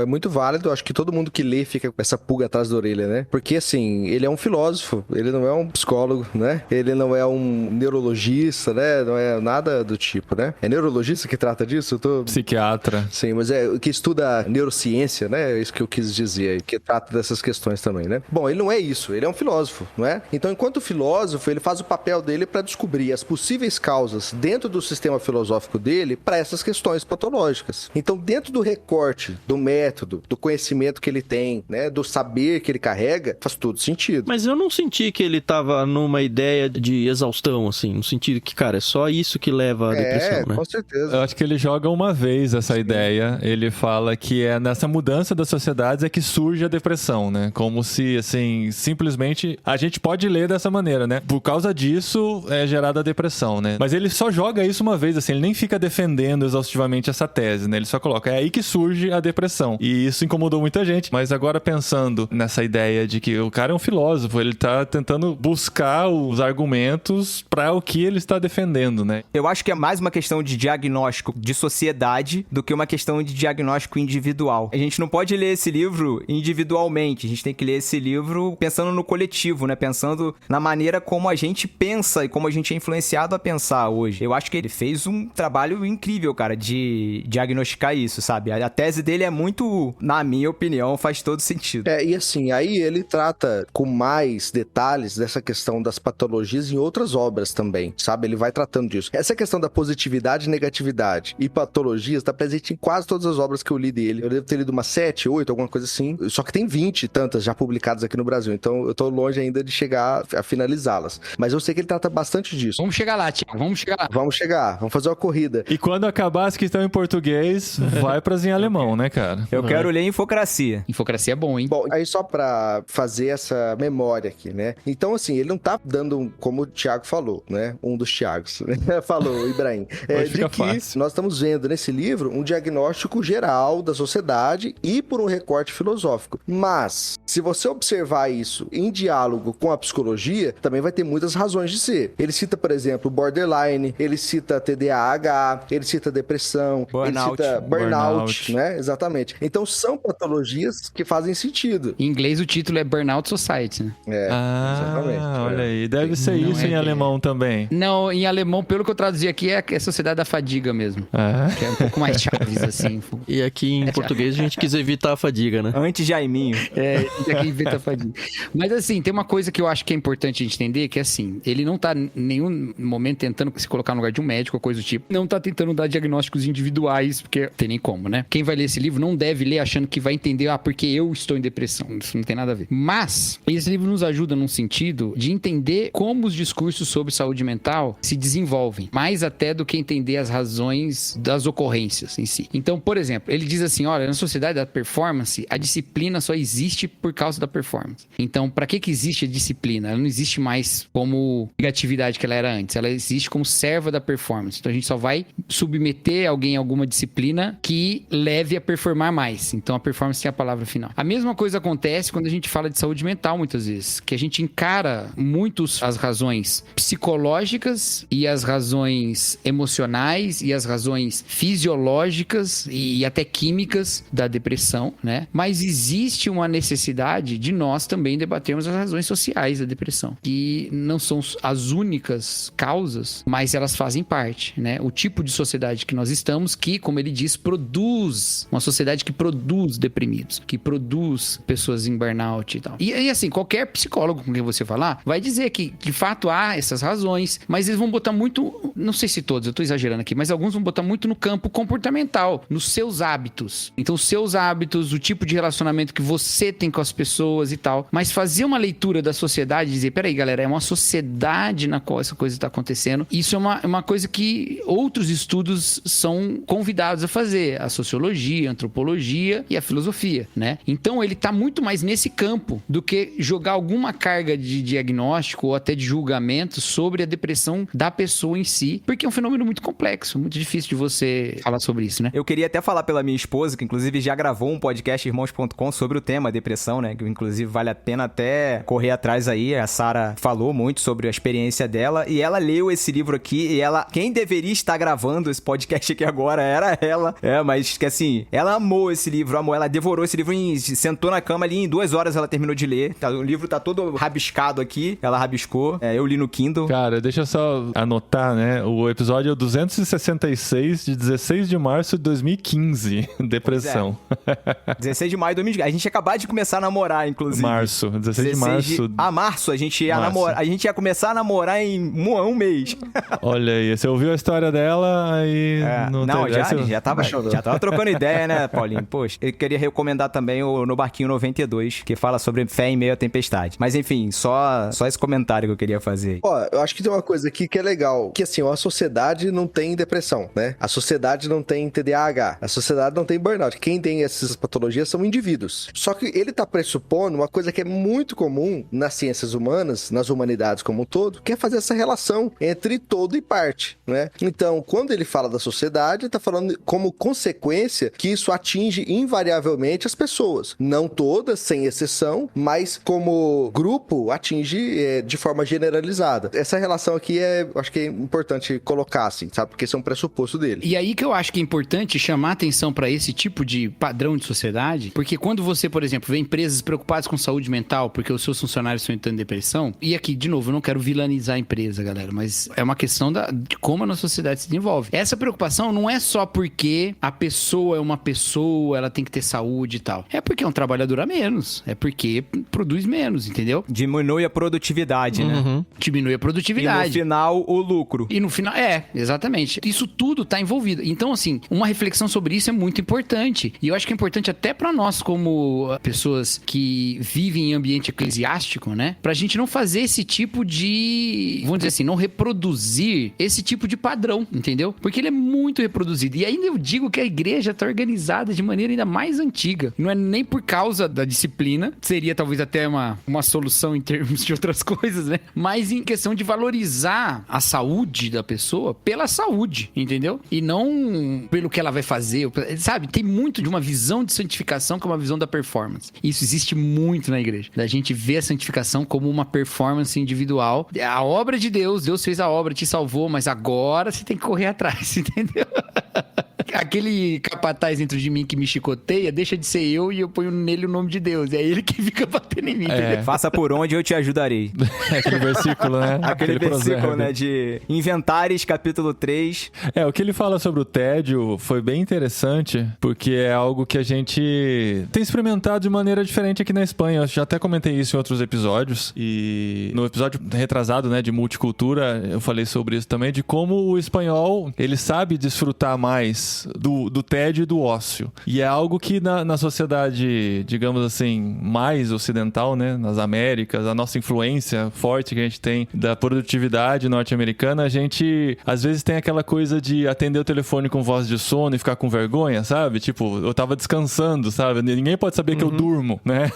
é muito válido, acho que todo mundo que lê fica com essa pulga atrás da orelha, né, porque assim, ele é um filósofo, ele não é um psicólogo, né, ele não é um neurologista, né, não é nada do tipo, né, é neurologista que trata disso? Psiquiatra. Sim, mas é o que estuda neurociência, né? É isso que eu quis dizer, que trata dessas questões também, né? Bom, ele não é isso, ele é um filósofo, não é? Então, enquanto filósofo, ele faz o papel dele para descobrir as possíveis causas dentro do sistema filosófico dele para essas questões patológicas. Então, dentro do recorte, do método, do conhecimento que ele tem, né? Do saber que ele carrega, faz todo sentido. Mas eu não senti que ele tava numa ideia de exaustão, assim, no sentido que, cara, é só isso que leva à depressão, né? Com certeza. Eu acho que ele joga uma vez essa ideia, ele fala que é nessa mudança das sociedades é que surge a depressão, né? Como se, assim, simplesmente a gente pode ler dessa maneira, né? Por causa disso é gerada a depressão, né? Mas ele só joga isso uma vez, assim, ele nem fica defendendo exaustivamente essa tese, né? Ele só coloca, é aí que surge a depressão. E isso incomodou muita gente. Mas agora pensando nessa ideia de que o cara é um filósofo, ele tá tentando buscar os argumentos para o que ele está defendendo, né? Eu acho que é mais uma questão de diagnóstico de sociedade do que uma questão de diagnóstico individual. A gente não pode ler esse livro individualmente, a gente tem que ler esse livro pensando no coletivo, né? Pensando na maneira como a gente pensa e como a gente é influenciado a pensar hoje. Eu acho que ele fez um trabalho incrível, cara, de diagnosticar isso, sabe? A tese dele é muito, na minha opinião, faz todo sentido. E assim, aí ele trata com mais detalhes dessa questão das patologias em outras obras também, sabe? Ele vai tratando disso. Essa questão da positividade e negatividade e patologias está presente em quase todas as obras que eu li dele. Eu devo ter lido umas 7, 8, alguma coisa assim. Só que tem 20 tantas já publicadas aqui no Brasil. Então eu tô longe ainda de chegar a finalizá-las. Mas eu sei que ele trata bastante disso. Vamos chegar lá, Tiago. Vamos chegar lá. Vamos chegar. Vamos fazer uma corrida. E quando acabar as que estão em português, vai pras em alemão, né, cara? Eu quero ler Infocracia. Infocracia é bom, hein? Bom, aí só pra fazer essa memória aqui, né? Então, assim, ele não tá dando, como o Thiago falou, né? Um dos Thiagos, falou, o Ibrahim. De que fácil. Nós estamos vendo nesse livro um diagnóstico geral da sociedade e por um recorte filosófico. Mas, se você observar isso em diálogo com a psicologia, também vai ter muitas razões de ser. Ele cita, por exemplo, borderline, ele cita TDAH, ele cita depressão, burnout. Ele cita burnout, né? Exatamente. Então, são patologias que fazem sentido. Em inglês, o título é Burnout Society, né? Exatamente. Olha aí. Deve ser não isso em alemão também. Não, em alemão, pelo que eu traduzi aqui, é a Sociedade da Fadiga mesmo. Que é um pouco mais chaves, assim. E aqui em português a gente quis evitar a fadiga, né? Antes Jaiminho. Aqui evita a fadiga. Mas assim, tem uma coisa que eu acho que é importante a gente entender, que é assim, ele não tá em nenhum momento tentando se colocar no lugar de um médico ou coisa do tipo. Não tá tentando dar diagnósticos individuais, porque tem nem como, né? Quem vai ler esse livro não deve ler achando que vai entender, porque eu estou em depressão. Isso não tem nada a ver. Mas, esse livro nos ajuda num sentido de entender como os discursos sobre saúde mental se desenvolvem, mais até do que entender as razões das ocorrências em si. Então, por exemplo, ele diz assim, olha, na sociedade da performance, a disciplina só existe por causa da performance. Então, para que existe a disciplina? Ela não existe mais como negatividade que ela era antes, ela existe como serva da performance. Então, a gente só vai submeter alguém a alguma disciplina que leve a performar mais. Então, a performance é a palavra final. A mesma coisa acontece quando a gente fala de saúde mental, muitas vezes, que a gente encara muito as razões psicológicas e as razões emocionais e as razões fisiológicas e até químicas da depressão, né? Mas existe uma necessidade de nós também debatermos as razões sociais da depressão, que não são as únicas causas, mas elas fazem parte, né? O tipo de sociedade que nós estamos, que, como ele diz, produz, uma sociedade que produz deprimidos, que produz pessoas em burnout e tal. E assim, qualquer psicólogo com quem você falar, vai dizer que, de fato, há essas razões, mas eles vão botar muito, não sei se todos, eu tô exagerando aqui, mas alguns vão botar muito no campo comportamental, nos seus hábitos. Então, os seus hábitos, o tipo de relacionamento que você tem com as pessoas e tal. Mas fazer uma leitura da sociedade e dizer, peraí, galera, é uma sociedade na qual essa coisa está acontecendo. Isso é uma coisa que outros estudos são convidados a fazer. A sociologia, a antropologia e a filosofia, né? Então, ele tá muito mais nesse campo do que jogar alguma carga de diagnóstico ou até de julgamento sobre a depressão da pessoa em si, porque é um fenômeno muito complexo, muito difícil de você falar sobre isso, né? Eu queria até falar pela minha esposa, que inclusive já gravou um podcast irmãos.com sobre o tema depressão, né? Que inclusive vale a pena até correr atrás aí. A Sara falou muito sobre a experiência dela e ela leu esse livro aqui e quem deveria estar gravando esse podcast aqui agora era ela. Mas que assim, ela amou esse livro, ela devorou esse livro sentou na cama ali, em 2 horas ela terminou de ler. O livro tá todo rabiscado aqui, ela rabiscou. Eu li no Kindle. Cara, deixa eu só anotar, né? O episódio é o 266 de 16 de março de 2015. Depressão. 16 de maio de 2015. A gente ia acabar de começar a namorar, inclusive. 16 de março. Março, a gente ia namorar. A gente ia começar a namorar em um mês. Olha aí, você ouviu a história dela aí... Já tava trocando ideia, né, Paulinho? Poxa, eu queria recomendar também o No Barquinho 92, que fala sobre fé em meio à tempestade. Mas enfim, só esse comentário que eu queria fazer. Eu acho que tem uma coisa aqui que é legal, que assim, a sociedade não tem depressão, né? A sociedade não tem TDAH, a sociedade não tem burnout. Quem tem essas patologias são indivíduos. Só que ele tá pressupondo uma coisa que é muito comum nas ciências humanas, nas humanidades como um todo, que é fazer essa relação entre todo e parte, né? Então, quando ele fala da sociedade, ele tá falando como consequência que isso atinge invariavelmente as pessoas. Não todas, sem exceção, mas como grupo atinge de forma generalizada. Essa relação aqui acho que é importante colocar, assim, sabe? Porque esse é um pressuposto dele. E aí que eu acho que é importante chamar atenção para esse tipo de padrão de sociedade, porque quando você, por exemplo, vê empresas preocupadas com saúde mental porque os seus funcionários estão entrando em depressão, e aqui, de novo, eu não quero vilanizar a empresa, galera, mas é uma questão de como a nossa sociedade se desenvolve. Essa preocupação não é só porque a pessoa é uma pessoa, ela tem que ter saúde e tal. É porque é um trabalhador a menos. É porque produz menos, entendeu? Diminui a produtividade, né? Diminui a produtividade. E no final, o lucro. E no final, exatamente. Isso tudo tá envolvido. Então, assim, uma reflexão sobre isso é muito importante. E eu acho que é importante até pra nós, como pessoas que vivem em ambiente eclesiástico, né? Pra gente não fazer esse tipo de... Vamos dizer assim, não reproduzir esse tipo de padrão, entendeu? Porque ele é muito reproduzido. E ainda eu digo que a igreja tá organizada de maneira ainda mais antiga. Não é nem por causa da disciplina, seria talvez até uma solução em termos de outras coisas, né? Mas em questão de valorizar a saúde da pessoa pela saúde, entendeu? E não pelo que ela vai fazer, sabe? Tem muito de uma visão de santificação que é uma visão da performance. Isso existe muito na igreja. Da gente ver a santificação como uma performance individual. A obra de Deus fez a obra, te salvou, mas agora você tem que correr atrás, entendeu? Aquele capataz dentro de mim que me chicoteia, deixa de ser eu e eu ponho nele o nome de Deus. É ele que fica batendo em mim. Faça por onde eu te ajudarei. Aquele versículo, né? Aquele versículo, né? De Inventares, capítulo 3. O que ele fala sobre o tédio foi bem interessante, porque é algo que a gente tem experimentado de maneira diferente aqui na Espanha. Eu já até comentei isso em outros episódios. E no episódio retrasado, né, de multicultura, eu falei sobre isso também, de como o espanhol, ele sabe desfrutar mais do tédio e do ócio. E é algo que na sociedade, digamos assim, mais ocidental, né, nas Américas, a nossa influência forte que a gente tem da produtividade norte-americana, a gente às vezes tem aquela coisa de atender o telefone com voz de sono e ficar com vergonha, sabe? Tipo, eu tava descansando, sabe? Ninguém pode saber que eu durmo, né?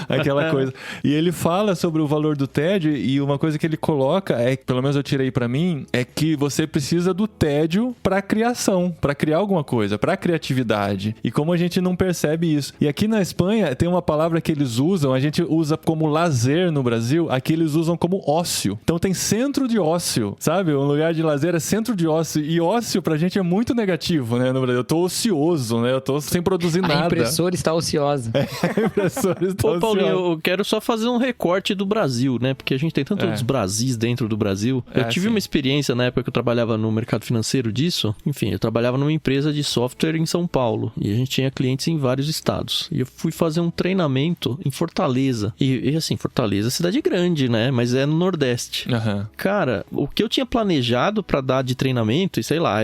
Aquela coisa. E ele fala sobre o valor do tédio e uma coisa que ele coloca, pelo menos eu tirei pra mim, é que você precisa do tédio pra criação, pra criar alguma coisa, pra criatividade. E como a gente não percebe isso. E aqui na Espanha tem uma palavra que eles usam, a gente usa como lazer no Brasil, aqui eles usam como ócio. Então tem centro de ócio, sabe? Um lugar de lazer é centro de ócio. E ócio pra gente é muito negativo, né? No Brasil. Eu tô ocioso, né? Eu tô sem produzir nada. A impressora está ociosa. A impressora está ociosa. Paulinho, eu quero só fazer um recorte do Brasil, né? Porque a gente tem tantos Brasis dentro do Brasil. Eu tive uma experiência na época que eu trabalhava no mercado financeiro disso. Enfim, eu trabalhava numa empresa de software em São Paulo. E a gente tinha clientes em vários estados. E eu fui fazer um treinamento em Fortaleza. E assim, Fortaleza é cidade grande, né? Mas é no Nordeste. Uhum. Cara, o que eu tinha planejado pra dar de treinamento, e sei lá,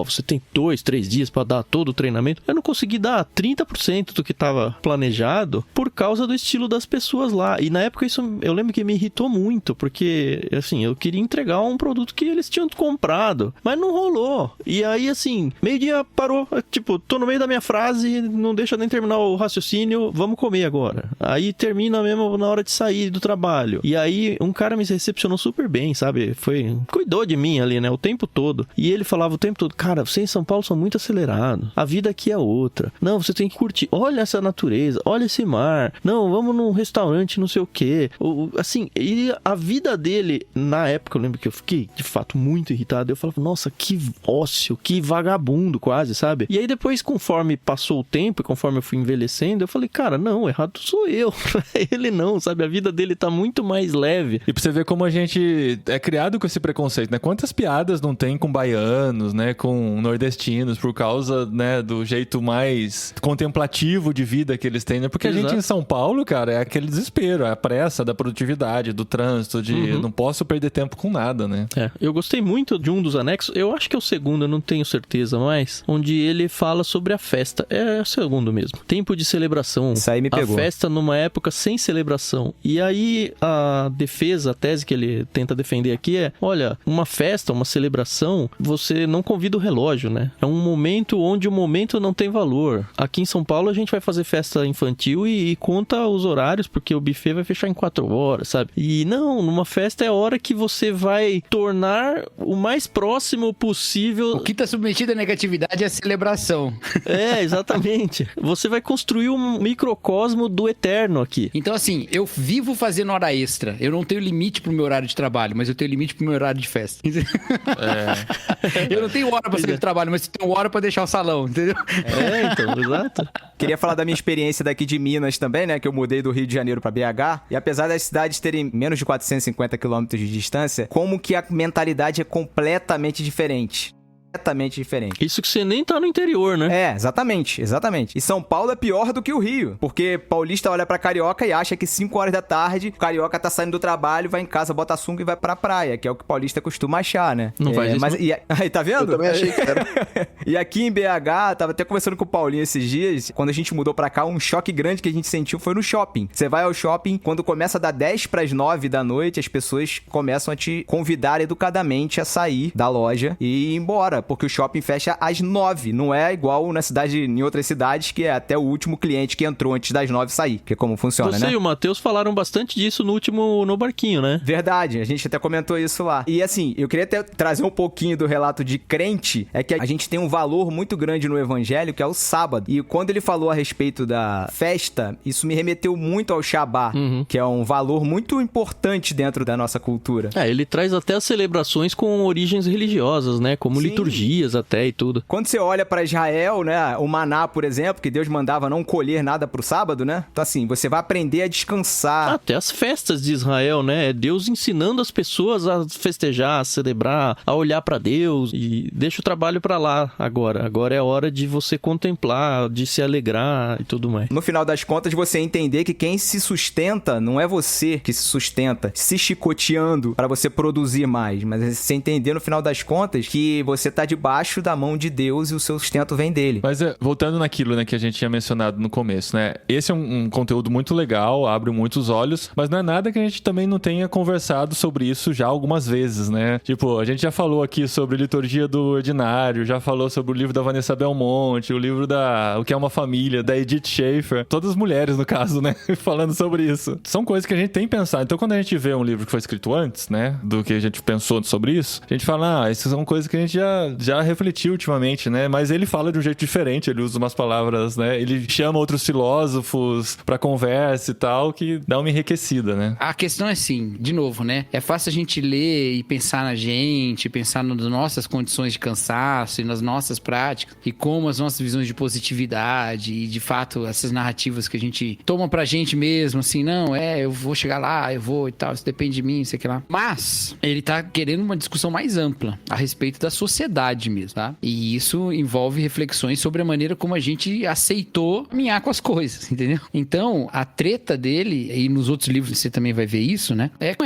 você tem 2, 3 dias pra dar todo o treinamento. Eu não consegui dar 30% do que tava planejado por causa do estilo das pessoas lá. E na época isso, eu lembro que me irritou muito, porque, assim, eu queria entregar um produto que eles tinham comprado, mas não rolou. E aí, assim, meio-dia parou, tipo, tô no meio da minha frase, não deixa nem terminar o raciocínio, vamos comer agora. Aí termina mesmo na hora de sair do trabalho. E aí um cara me recepcionou super bem, sabe? Cuidou de mim ali, né? O tempo todo. E ele falava o tempo todo, cara, vocês em São Paulo são muito acelerados. A vida aqui é outra. Não, você tem que curtir. Olha essa natureza, olha esse mar. Não, vamos num restaurante, não sei o quê. Assim, e a vida dele, na época, eu lembro que eu fiquei, de fato, muito irritado. Eu falava, nossa, que ócio, que vagabundo quase, sabe? E aí depois, conforme passou o tempo e conforme eu fui envelhecendo, eu falei, cara, não, errado sou eu. Ele não, sabe? A vida dele tá muito mais leve. E pra você ver como a gente é criado com esse preconceito, né? Quantas piadas não tem com baianos, né? Com nordestinos, por causa, né, do jeito mais contemplativo de vida que eles têm, né? Porque Exato. A gente em São Paulo, cara, é aquele desespero, é a pressa da produtividade, do trânsito, de não posso perder tempo com nada, né? Eu gostei muito de um dos anexos, eu acho que é o segundo, eu não tenho certeza mais, onde ele fala sobre a festa. É o segundo mesmo. Tempo de celebração. Isso aí me pegou. A festa numa época sem celebração. E aí a defesa, a tese que ele tenta defender aqui é, olha, uma festa, uma celebração, você não convida o relógio, né? É um momento onde o momento não tem valor. Aqui em São Paulo a gente vai fazer festa infantil e conta os horários, porque o buffet vai fechar em 4 horas, sabe? E não, numa festa é a hora que você vai tornar o mais próximo possível... O que tá submetido à negatividade é a celebração. Exatamente. Você vai construir um microcosmo do eterno aqui. Então, assim, eu vivo fazendo hora extra. Eu não tenho limite pro meu horário de trabalho, mas eu tenho limite pro meu horário de festa. Eu não tenho hora pra sair do trabalho, mas eu tenho hora pra deixar o salão, entendeu? Então, exato. Queria falar da minha experiência daqui de Minas também, né? Que eu mudei do Rio de Janeiro pra BH. E apesar das cidades terem menos de 450 quilômetros de distância, como que a mentalidade é completamente diferente. completamente diferente. Isso que você nem tá no interior, né? É, exatamente. E São Paulo é pior do que o Rio, porque paulista olha pra carioca e acha que 5 horas da tarde, o carioca tá saindo do trabalho, vai em casa, bota a sunga e vai pra praia, que é o que o paulista costuma achar, né? Não faz isso. Mas, aí, tá vendo? Eu também achei que era. E aqui em BH, tava até conversando com o Paulinho esses dias, quando a gente mudou pra cá, um choque grande que a gente sentiu foi no shopping. Você vai ao shopping, quando começa a dar 10 pras 9 da noite, as pessoas começam a te convidar educadamente a sair da loja e ir embora, porque o shopping fecha às 9. Não é igual na cidade, em outras cidades, que é até o último cliente que entrou antes das 9 sair, que é como funciona, Você né? e o Matheus falaram bastante disso no barquinho, né? Verdade, a gente até comentou isso lá. E assim, eu queria até trazer um pouquinho do relato de crente, é que a gente tem um valor muito grande no evangelho, que é o sábado. E quando ele falou a respeito da festa, isso me remeteu muito ao Shabá, que é um valor muito importante dentro da nossa cultura. Ele traz até as celebrações com origens religiosas, né? Como Sim. liturgias até e tudo. Quando você olha pra Israel, né, o maná, por exemplo, que Deus mandava não colher nada pro sábado, né? Então assim, você vai aprender a descansar. Até as festas de Israel, né? É Deus ensinando as pessoas a festejar, a celebrar, a olhar pra Deus e deixa o trabalho pra lá agora. Agora é hora de você contemplar, de se alegrar e tudo mais. No final das contas, você entender que quem se sustenta não é você que se sustenta, se chicoteando pra você produzir mais, mas é você entender no final das contas que você tá debaixo da mão de Deus e o seu sustento vem dele. Mas voltando naquilo, né, que a gente tinha mencionado no começo, né? Esse é um conteúdo muito legal, abre muitos olhos, mas não é nada que a gente também não tenha conversado sobre isso já algumas vezes, né? Tipo, a gente já falou aqui sobre Liturgia do Ordinário, já falou sobre o livro da Vanessa Belmonte, o livro O que é uma Família, da Edith Schaefer. Todas as mulheres, no caso, né? Falando sobre isso. São coisas que a gente tem pensado. Então, quando a gente vê um livro que foi escrito antes, né? Do que a gente pensou sobre isso, a gente fala, essas são coisas que a gente já refletiu ultimamente, né? Mas ele fala de um jeito diferente, ele usa umas palavras, né? Ele chama outros filósofos pra conversa e tal, que dá uma enriquecida, né? A questão é assim, de novo, né? É fácil a gente ler e pensar na gente, pensar nas nossas condições de cansaço e nas nossas práticas e como as nossas visões de positividade e, de fato, essas narrativas que a gente toma pra gente mesmo, assim, não, eu vou chegar lá, eu vou e tal, isso depende de mim, sei que lá. Mas ele tá querendo uma discussão mais ampla a respeito da sociedade mesmo, tá? E isso envolve reflexões sobre a maneira como a gente aceitou caminhar com as coisas, entendeu? Então, a treta dele, e nos outros livros você também vai ver isso, né? É com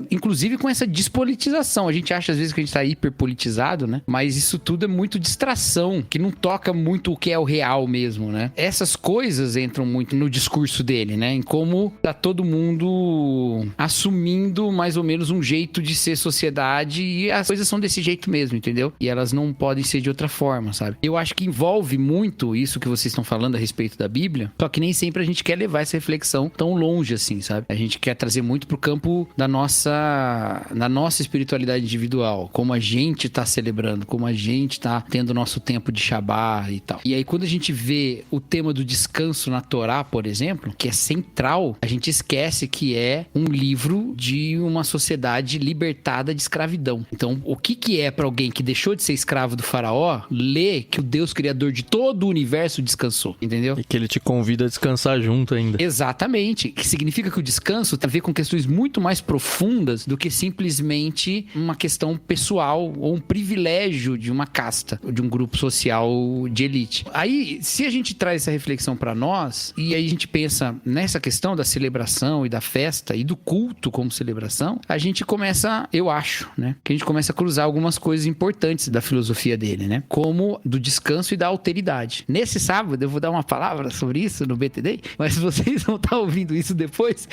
inclusive com essa despolitização. A gente acha às vezes que a gente tá hiperpolitizado, né? Mas isso tudo é muito distração, que não toca muito o que é o real mesmo, né? Essas coisas entram muito no discurso dele, né? Em como tá todo mundo assumindo mais ou menos um jeito de ser sociedade e as coisas são desse jeito mesmo, entendeu? E elas não podem ser de outra forma, sabe? Eu acho que envolve muito isso que vocês estão falando a respeito da Bíblia, só que nem sempre a gente quer levar essa reflexão tão longe assim, sabe? A gente quer trazer muito pro campo da nossa espiritualidade individual, como a gente tá celebrando, como a gente tá tendo o nosso tempo de Shabá e tal. E aí quando a gente vê o tema do descanso na Torá, por exemplo, que é central, a gente esquece que é um livro de uma sociedade libertada de escravidão. Então, o que é pra alguém que deixou de ser escravo do faraó, ler que o Deus criador de todo o universo descansou, entendeu? E que ele te convida a descansar junto ainda. Exatamente. Que significa que o descanso tem a ver com questões muito mais profundas do que simplesmente uma questão pessoal ou um privilégio de uma casta, de um grupo social de elite. Aí, se a gente traz essa reflexão pra nós, e aí a gente pensa nessa questão da celebração e da festa e do culto como celebração, a gente começa, eu acho, né? Que a gente começa a cruzar algumas coisas importantes da filosofia dele, né? Como do descanso e da alteridade. Nesse sábado, eu vou dar uma palavra sobre isso no BTD, mas vocês vão estar ouvindo isso depois.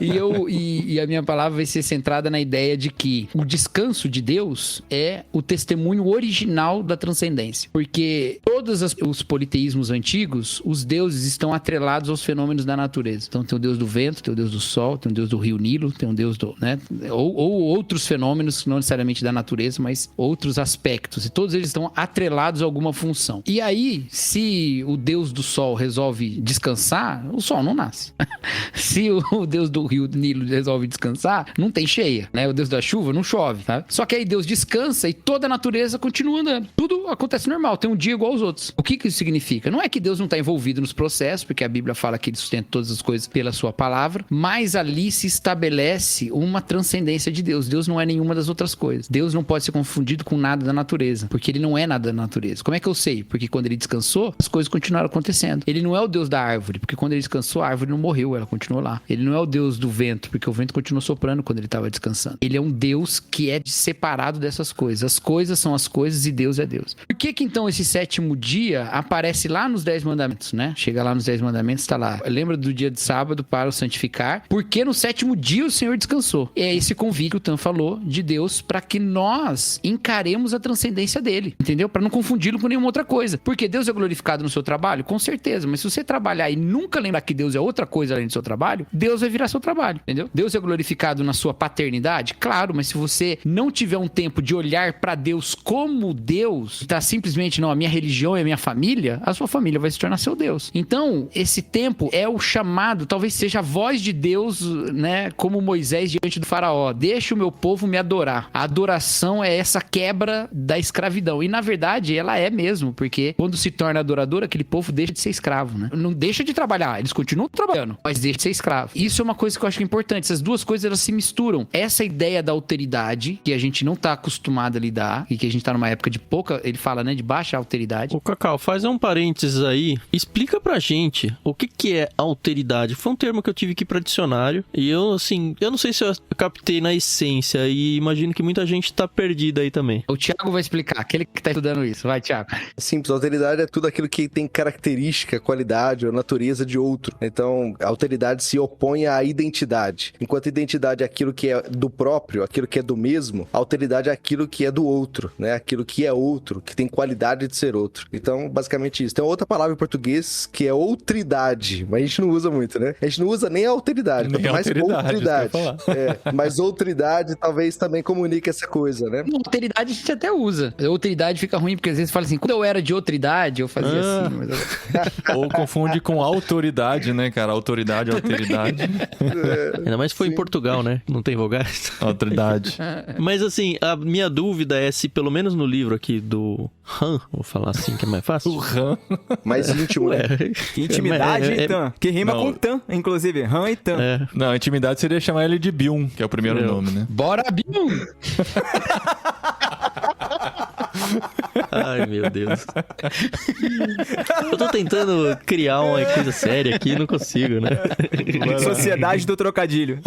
E a minha palavra vai ser centrada na ideia de que o descanso de Deus é o testemunho original da transcendência. Porque todos os politeísmos antigos, os deuses estão atrelados aos fenômenos da natureza. Então tem o deus do vento, tem o deus do sol, tem o deus do rio Nilo, tem o deus do... né? Ou outros fenômenos, não necessariamente da natureza, mas outros aspectos. E todos eles estão atrelados a alguma função. E aí, se o deus do sol resolve descansar, o sol não nasce. Se o deus do rio Nilo resolve descansar, não tem cheia, né? O deus da chuva não chove, tá? Só que aí Deus descansa e toda a natureza continua andando. Tudo acontece normal, tem um dia igual aos outros. O que isso significa? Não é que Deus não está envolvido nos processos, porque a Bíblia fala que ele sustenta todas as coisas pela sua palavra, mas ali se estabelece uma transcendência de Deus. Deus não é nenhuma das outras coisas. Deus não pode ser confundido com nada da natureza, porque ele não é nada da natureza. Como é que eu sei? Porque quando ele descansou, as coisas continuaram acontecendo. Ele não é o Deus da árvore, porque quando ele descansou, a árvore não morreu, ela continuou lá. Ele não é o Deus do vento, porque o vento continuou soprando quando ele estava descansando. Ele é um Deus que é separado dessas coisas. As coisas são as coisas e Deus é Deus. Por que então esse sétimo dia aparece lá nos 10 mandamentos, né? Chega lá nos 10 mandamentos, tá lá. Lembra do dia de sábado para o santificar, porque no sétimo dia o Senhor descansou. E é esse convite que o Tan falou de Deus para que nós encaremos a transcendência dele, entendeu? Para não confundi-lo com nenhuma outra coisa. Porque Deus é glorificado no seu trabalho? Com certeza. Mas se você trabalhar e nunca lembrar que Deus é outra coisa além do seu trabalho, Deus vai virar seu trabalho, entendeu? Deus é glorificado na sua paternidade? Claro, mas se você não tiver um tempo de olhar para Deus como Deus, tá simplesmente, não, a minha religião é a minha família, a sua família vai se tornar seu Deus. Então, esse tempo é o chamado, talvez seja a voz de Deus, né, como Moisés diante do faraó, deixa o meu povo me adorar. A adoração é essa quebra da escravidão, e na verdade ela é mesmo, porque quando se torna adorador, aquele povo deixa de ser escravo, né? Não deixa de trabalhar, eles continuam trabalhando, mas deixa de ser escravo. Isso é uma coisa que eu acho que é importante, essas duas coisas elas se misturam. Essa ideia da alteridade, que a gente não tá acostumado a lidar, e que a gente tá numa época de pouca, ele fala, né, de baixa alteridade. Ô Cacau, faz um parênteses aí, explica pra gente o que é alteridade. Foi um termo que eu tive que ir pra dicionário, e eu, assim, eu não sei se eu captei na essência, e imagino que muita gente tá perdida aí também. O Thiago vai explicar, aquele que tá estudando isso. Vai, Thiago. Simples, alteridade é tudo aquilo que tem característica, qualidade ou natureza de outro. Então, a alteridade se opõe à identidade. Enquanto a identidade é aquilo que é do próprio, aquilo que é do mesmo, a alteridade é aquilo que é do outro, né? Aquilo que é outro, que tem qualidade de ser outro. Então, basicamente isso. Tem outra palavra em português que é outridade, mas a gente não usa muito, né? A gente não usa nem a alteridade, quanto mais outridade. Mas outridade talvez também comunique essa coisa, né? Alteridade a gente até usa. Outridade fica ruim, porque às vezes fala assim, quando eu era de outra idade, eu fazia assim. Mas... Ou confunde com autoridade, né, cara? Autoridade, alteridade. Ainda mais se foi em Portugal, né? Não tem vogais. Autoridade. Mas assim, a minha dúvida é se pelo menos no livro aqui do Han, vou falar assim que é mais fácil. O Han. Mais íntimo, né? Intimidade e Tan. Que rima com Tan, inclusive. Han e Tan. Não, intimidade seria chamar ele de Byung, que é o primeiro nome, né? Bora, Byung! Ai, meu Deus. Eu tô tentando criar uma coisa séria aqui e não consigo, né? Sociedade do trocadilho.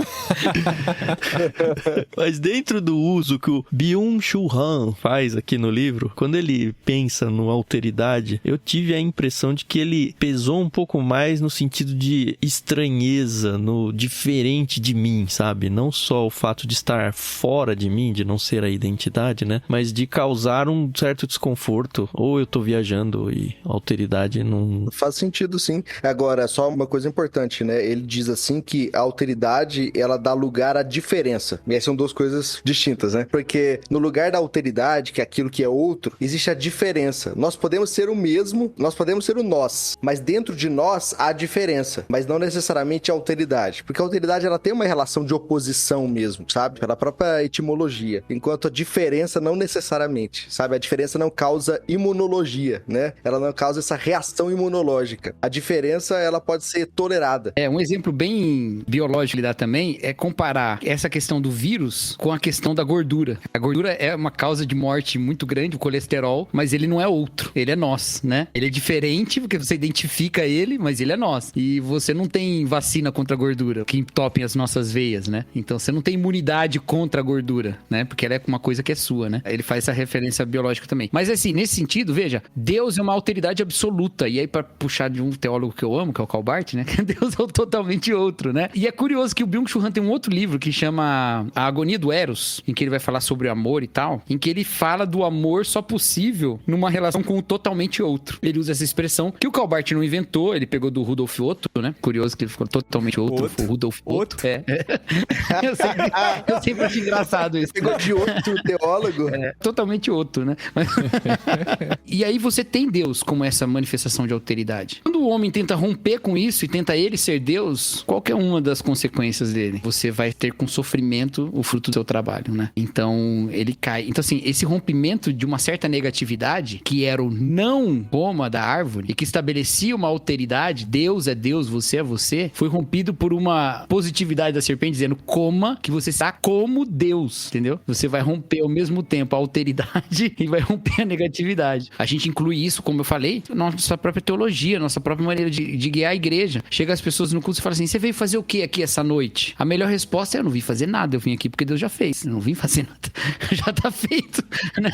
Mas dentro do uso que o Byung-Chul Han faz aqui no livro, quando ele pensa no alteridade, eu tive a impressão de que ele pesou um pouco mais no sentido de estranheza, no diferente de mim, sabe? Não só o fato de estar fora de mim, de não ser a identidade, né? Mas de causar um certo desconforto. Ou eu tô viajando e a alteridade não... Faz sentido, sim. Agora, só uma coisa importante, né? Ele diz assim que a alteridade, ela dá lugar à diferença. E essas são duas coisas distintas, né? Porque no lugar da alteridade, que é aquilo que é outro, existe a diferença. Nós podemos ser o mesmo, nós podemos ser o nós, mas dentro de nós há diferença, mas não necessariamente a alteridade. Porque a alteridade, ela tem uma relação de oposição mesmo, sabe? Pela própria etimologia. Enquanto a diferença não necessariamente, sabe? A diferença não causa imunologia, né? Ela não causa essa reação imunológica. A diferença, ela pode ser tolerada. Um exemplo bem biológico que dá também é comparar essa questão do vírus com a questão da gordura. A gordura é uma causa de morte muito grande, o colesterol, mas ele não é outro, ele é nós, né? Ele é diferente porque você identifica ele, mas ele é nós. E você não tem vacina contra a gordura, que entopem as nossas veias, né? Então você não tem imunidade contra a gordura, né? Porque ela é uma coisa que é sua, né? Ele faz essa referência biológica também. Mas assim, nesse sentido, veja, Deus é uma alteridade absoluta. E aí, pra puxar de um teólogo que eu amo, que é o Karl Barth, né? Deus é totalmente outro, né? E é curioso que o Byung-Chul Han tem um outro livro que chama A Agonia do Eros, em que ele vai falar sobre o amor e tal, em que ele fala do amor só possível numa relação com o totalmente outro. Ele usa essa expressão que o Karl Barth não inventou, ele pegou do Rudolf Otto, né? Curioso que ele ficou totalmente outro. O Rudolf Otto. Eu sempre acho engraçado isso. Pegou de outro teólogo? Totalmente outro, né? né? E aí você tem Deus como essa manifestação de alteridade. Quando o homem tenta romper com isso e tenta ele ser Deus, qual que é uma das consequências dele? Você vai ter com sofrimento o fruto do seu trabalho, né? Então, ele cai. Então, assim, esse rompimento de uma certa negatividade, que era o não coma da árvore, e que estabelecia uma alteridade, Deus é Deus, você é você, foi rompido por uma positividade da serpente, dizendo, coma, que você está como Deus, entendeu? Você vai romper ao mesmo tempo a alteridade e vai romper a negatividade. A gente inclui isso, como eu falei, nossa própria teologia, nossa própria maneira de guiar a igreja. Chega as pessoas no culto e fala assim, você veio fazer o que aqui essa noite? A melhor resposta é, eu não vim fazer nada, eu vim aqui porque Deus já fez. Eu não vim fazer nada. Já tá feito. Né?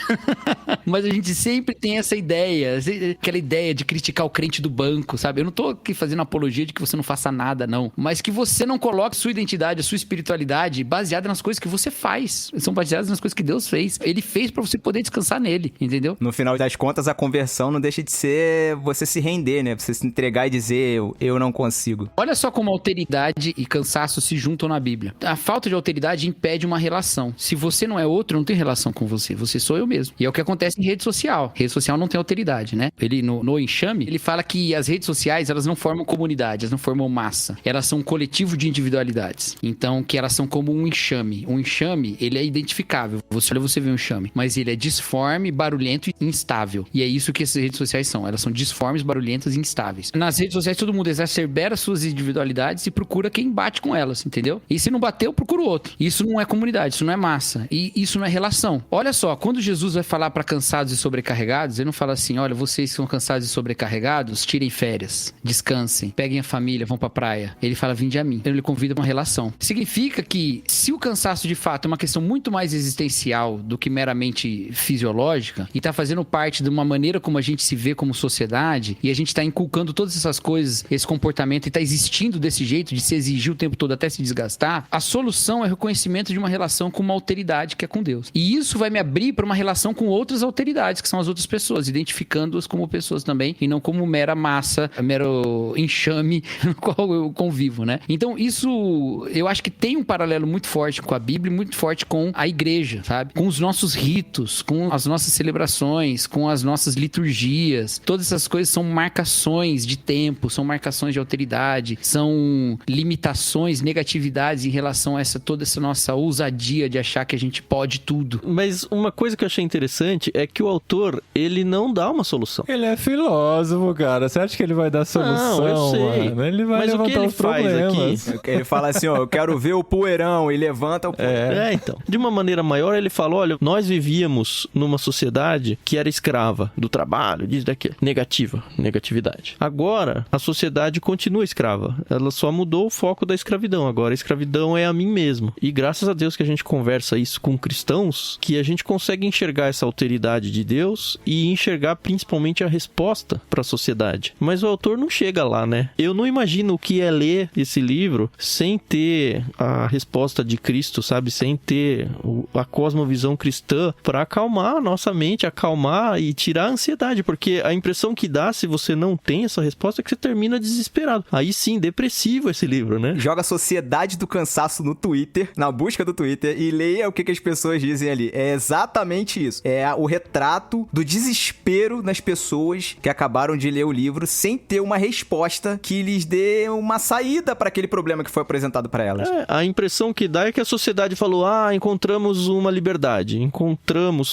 Mas a gente sempre tem essa ideia, aquela ideia de criticar o crente do banco, sabe? Eu não tô aqui fazendo apologia de que você não faça nada, não. Mas que você não coloque sua identidade, a sua espiritualidade baseada nas coisas que você faz. São baseadas nas coisas que Deus fez. Ele fez pra você poder descansar nele, entendeu? No final das contas, a conversão não deixa de ser você se render, né? Você se entregar e dizer, eu não consigo. Olha só como alteridade e cansaço se juntam na Bíblia. A falta de alteridade impede uma relação. Se você não é outro, não tem relação com você. Você sou eu mesmo. E é o que acontece em rede social. Rede social não tem alteridade, né? Ele, no Enxame, ele fala que as redes sociais, elas não formam comunidade, elas não formam massa. Elas são um coletivo de individualidades. Então, que elas são como um enxame. Um enxame, ele é identificável. Você vê um enxame. Mas ele é disforme, barulhento e instável. E é isso que essas redes sociais são. Elas são disformes, barulhentas e instáveis. Nas redes sociais, todo mundo exacerbera suas individualidades e procura quem bate com elas, entendeu? E se não bateu, procura o outro. Isso não é comunidade, isso não é massa. E isso não é relação. Olha só, quando Jesus vai falar para cansados e sobrecarregados, ele não fala assim, olha, vocês que são cansados e sobrecarregados, tirem férias, descansem, peguem a família, vão pra praia. Ele fala, vinde a mim. Ele convida uma relação. Significa que, se o cansaço de fato é uma questão muito mais existencial do que meramente fisiológica, e tá fazendo parte de uma maneira como a gente se vê como sociedade, e a gente tá inculcando todas essas coisas, esse comportamento, e tá existindo desse jeito, de se exigir o tempo todo até se desgastar, a solução é o reconhecimento de uma relação com uma alteridade que é com Deus. E isso vai me abrir para uma relação com outras alteridades, que são as outras pessoas, identificando-as como pessoas também, e não como mera massa, mero enxame no qual eu convivo, né? Então, isso, eu acho que tem um paralelo muito forte com a Bíblia, muito forte com a igreja, sabe? Com os nossos ritos, com as nossas celebrações, com as nossas liturgias. Todas essas coisas são marcações de tempo, são marcações de alteridade, são limitações, negatividades em relação a toda essa nossa ousadia de achar que a gente pode tudo. Mas uma coisa que eu achei interessante é que o autor, ele não dá uma solução. Ele é filósofo, cara. Você acha que ele vai dar solução? Não, eu sei. Mano? Ele vai levantar os problemas. Aqui? Ele fala assim, ó, eu quero ver o poeirão, e levanta o poeirão. Então. De uma maneira maior, ele fala, olha, nós vivíamos numa sociedade que era escrava do trabalho, disso, daquilo. Negatividade. Agora, a sociedade continua escrava. Ela só mudou o foco da escravidão. Agora, a escravidão é a mim mesmo. E graças a Deus que a gente conversa isso com cristãos, que a gente consegue enxergar essa alteridade de Deus e enxergar principalmente a resposta para a sociedade. Mas o autor não chega lá, né? Eu não imagino o que é ler esse livro sem ter a resposta de Cristo, sabe? Sem ter a cosmovisão cristã para acalmar a nossa mente, acalmar e tirar a ansiedade, porque a impressão que dá se você não tem essa resposta é que você termina desesperado. Aí sim, depressivo esse livro, né? Joga a Sociedade do Cansaço no Twitter, na busca do Twitter, e leia o que as pessoas dizem ali. É exatamente isso. É o retrato do desespero das pessoas que acabaram de ler o livro sem ter uma resposta que lhes dê uma saída para aquele problema que foi apresentado para elas. A impressão que dá é que a sociedade falou, encontramos uma liberdade,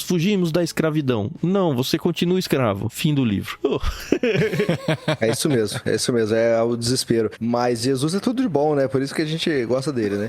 fugimos da escravidão. Não, você continua escravo. Fim do livro. É isso mesmo, é o desespero. Mas Jesus é tudo de bom, né? Por isso que a gente gosta dele, né?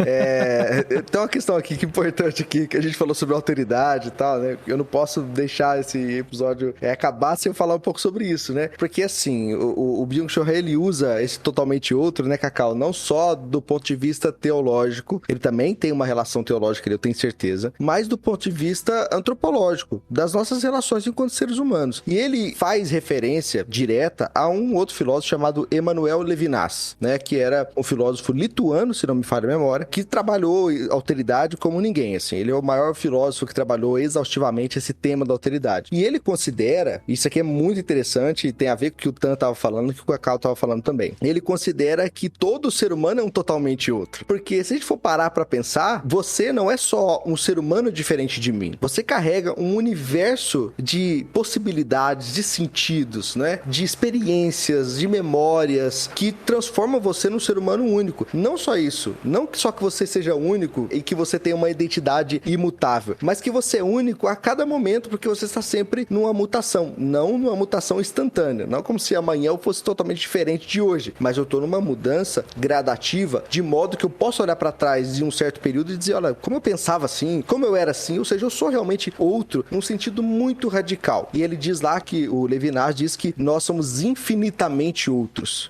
Tem uma questão aqui que é importante aqui, que a gente falou sobre alteridade e tal, né? Eu não posso deixar esse episódio acabar sem eu falar um pouco sobre isso, né? Porque assim, o Byung-Chul Han, ele usa esse totalmente outro, né, Cacau? Não só do ponto de vista teológico, ele também tem uma relação teológica, eu tenho certeza, mas do ponto de vista antropológico, das nossas relações enquanto seres humanos. E ele faz referência direta a um outro filósofo chamado Emanuel Levinas, né? Que era um filósofo lituano, se não me falha a memória, que trabalhou alteridade como ninguém, assim. Ele é o maior filósofo que trabalhou exaustivamente esse tema da alteridade. E ele considera, isso aqui é muito interessante e tem a ver com o que o Tan estava falando e que o Cacau estava falando também. Ele considera que todo ser humano é um totalmente outro. Porque se a gente for parar para pensar, você não é só um ser humano diferente de mim. Você carrega um um universo de possibilidades, de sentidos, né? De experiências, de memórias que transformam você num ser humano único. Não só isso, não só que você seja único e que você tenha uma identidade imutável, mas que você é único a cada momento, porque você está sempre numa mutação, não numa mutação instantânea, não como se amanhã eu fosse totalmente diferente de hoje, mas eu estou numa mudança gradativa, de modo que eu posso olhar para trás de um certo período e dizer, olha, como eu pensava assim, como eu era assim, ou seja, eu sou realmente outro, num sentido muito radical. E ele diz lá que, o Levinas diz que nós somos infinitamente outros,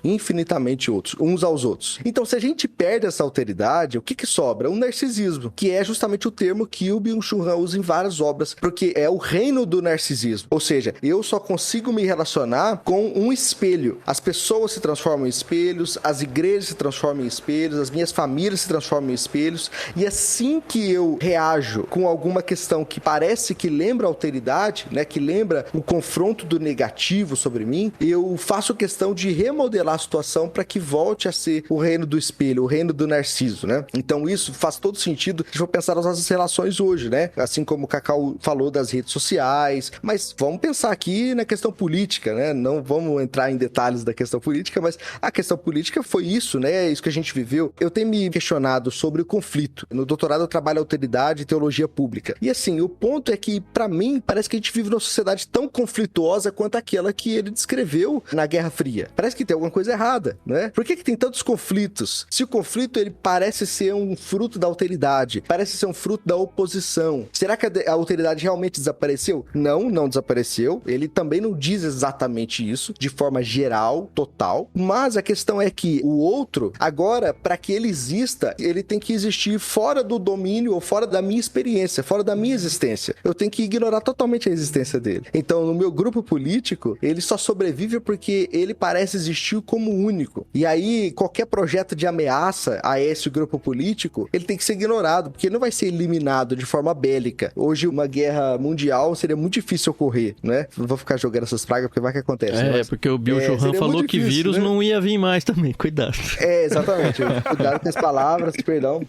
uns aos outros. Então, se a gente perde essa alteridade, o que sobra? Um narcisismo, que é justamente o termo que o Byung-Chul Han usa em várias obras, porque é o reino do narcisismo. Ou seja, eu só consigo me relacionar com um espelho. As pessoas se transformam em espelhos, as igrejas se transformam em espelhos, as minhas famílias se transformam em espelhos, e assim que eu reajo com alguma questão que parece que lembra a alteridade, né, que lembra o confronto do negativo sobre mim, eu faço questão de remodelar a situação para que volte a ser o reino do espelho, o reino do narciso, né? Então isso faz todo sentido se for pensar nas nossas relações hoje, né? Assim como o Cacau falou das redes sociais, mas vamos pensar aqui na questão política, né? Não vamos entrar em detalhes da questão política, mas a questão política foi isso, né? É isso que a gente viveu. Eu tenho me questionado sobre o conflito. No doutorado eu trabalho autoridade e teologia pública. E assim, o ponto é que, para mim, parece que a gente vive numa sociedade tão conflituosa quanto aquela que ele descreveu na Guerra Fria. Parece que tem alguma coisa errada, né? Por que tem tantos conflitos? Se o conflito, ele parece ser um fruto da alteridade, parece ser um fruto da oposição. Será que a alteridade realmente desapareceu? Não desapareceu. Ele também não diz exatamente isso, de forma geral, total. Mas a questão é que o outro, agora, para que ele exista, ele tem que existir fora do domínio ou fora da minha experiência, fora da minha existência. Eu tenho que ignorar totalmente a existência dele. Então, no meu grupo político, ele só sobrevive porque ele parece existir como único. E aí, qualquer projeto de ameaça a esse grupo político, ele tem que ser ignorado, porque ele não vai ser eliminado de forma bélica. Hoje, uma guerra mundial seria muito difícil ocorrer, né? Não vou ficar jogando essas pragas, porque vai que acontece. Mas, porque o Byung-Chul Han falou que vírus, né, não ia vir mais também, cuidado. Exatamente. Cuidado com as palavras, perdão.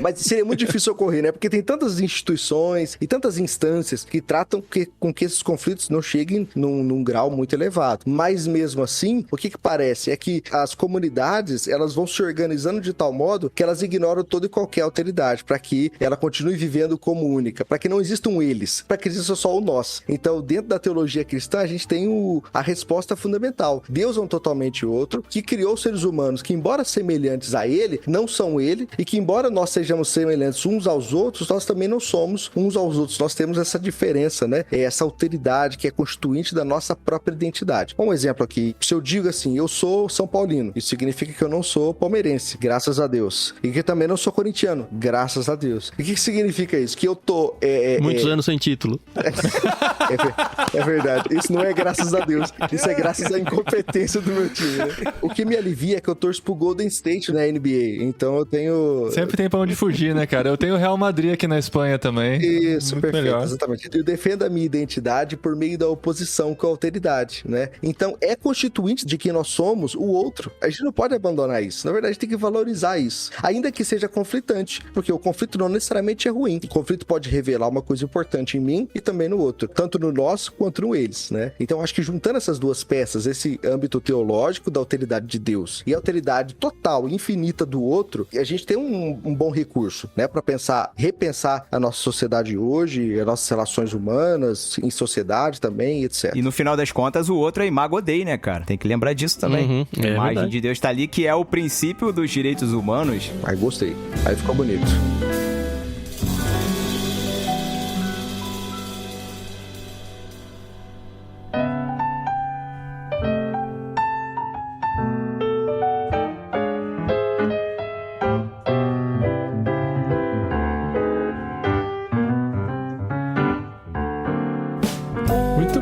Mas seria muito difícil ocorrer, né? Porque tem tantas instituições e tantas instâncias que tratam com que esses conflitos não cheguem num grau muito elevado. Mas mesmo assim, o que parece é que as comunidades, elas vão se organizando de tal modo que elas ignoram toda e qualquer alteridade, para que ela continue vivendo como única, para que não exista um eles, para que exista só o nós. Então, dentro da teologia cristã, a gente tem a resposta fundamental. Deus é um totalmente outro, que criou seres humanos que, embora semelhantes a ele, não são ele, e que, embora nós sejamos semelhantes uns aos outros, nós também não somos uns aos outros. Nós temos essa diferença, né? Essa alteridade que é constituinte da nossa própria identidade. Um exemplo aqui, se eu digo assim, eu sou São Paulino, isso significa que eu não sou palmeirense, graças a Deus. E que também não sou corintiano, graças a Deus. E o que significa isso? Que eu tô... Muitos anos sem título. É verdade. Isso não é graças a Deus. Isso é graças à incompetência do meu time, né? O que me alivia é que eu torço pro Golden State na NBA. Então eu tenho... Sempre tem pra onde fugir, né, cara? Eu tenho o Real Madrid aqui na Espanha também. Isso, muito perfeito. Melhor. Exatamente. Eu defendo a minha identidade por meio da oposição com a alteridade, né? Então é constituinte de quem nós somos o outro. A gente não pode abandonar isso. Na verdade, tem que valorizar isso. Ainda que seja conflitante. Porque o conflito não necessariamente é ruim. O conflito pode revelar uma coisa importante em mim e também no outro. Tanto no nós quanto no eles, né? Então acho que juntando essas duas peças, esse âmbito teológico da alteridade de Deus e a alteridade total, infinita do outro, a gente tem um bom recurso, né? Para repensar a nossa sociedade hoje, as nossas relações humanas, em sociedade também, etc. E no final das contas, o outro é Imago Dei, né, cara? Tem que lembrar disso também. A imagem de Deus tá ali, que é o princípio dos direitos humanos. Aí gostei. Aí ficou bonito.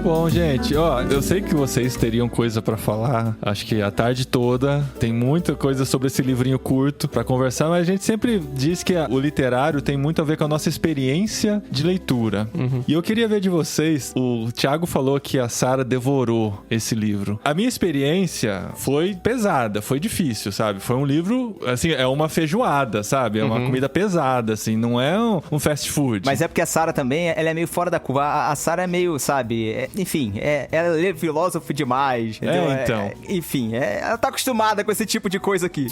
bom, gente. Ó, eu sei que vocês teriam coisa pra falar. Acho que a tarde toda tem muita coisa sobre esse livrinho curto pra conversar, mas a gente sempre diz que o literário tem muito a ver com a nossa experiência de leitura. E eu queria ver de vocês, o Thiago falou que a Sara devorou esse livro. A minha experiência foi pesada, foi difícil, sabe? Foi um livro, assim, é uma feijoada, sabe? É uma comida pesada, assim, não é um fast food. Mas é porque a Sara também, ela é meio fora da curva. A Sara é meio, sabe, enfim, ela é filósofo demais, entendeu? Então. Enfim, ela tá acostumada com esse tipo de coisa aqui.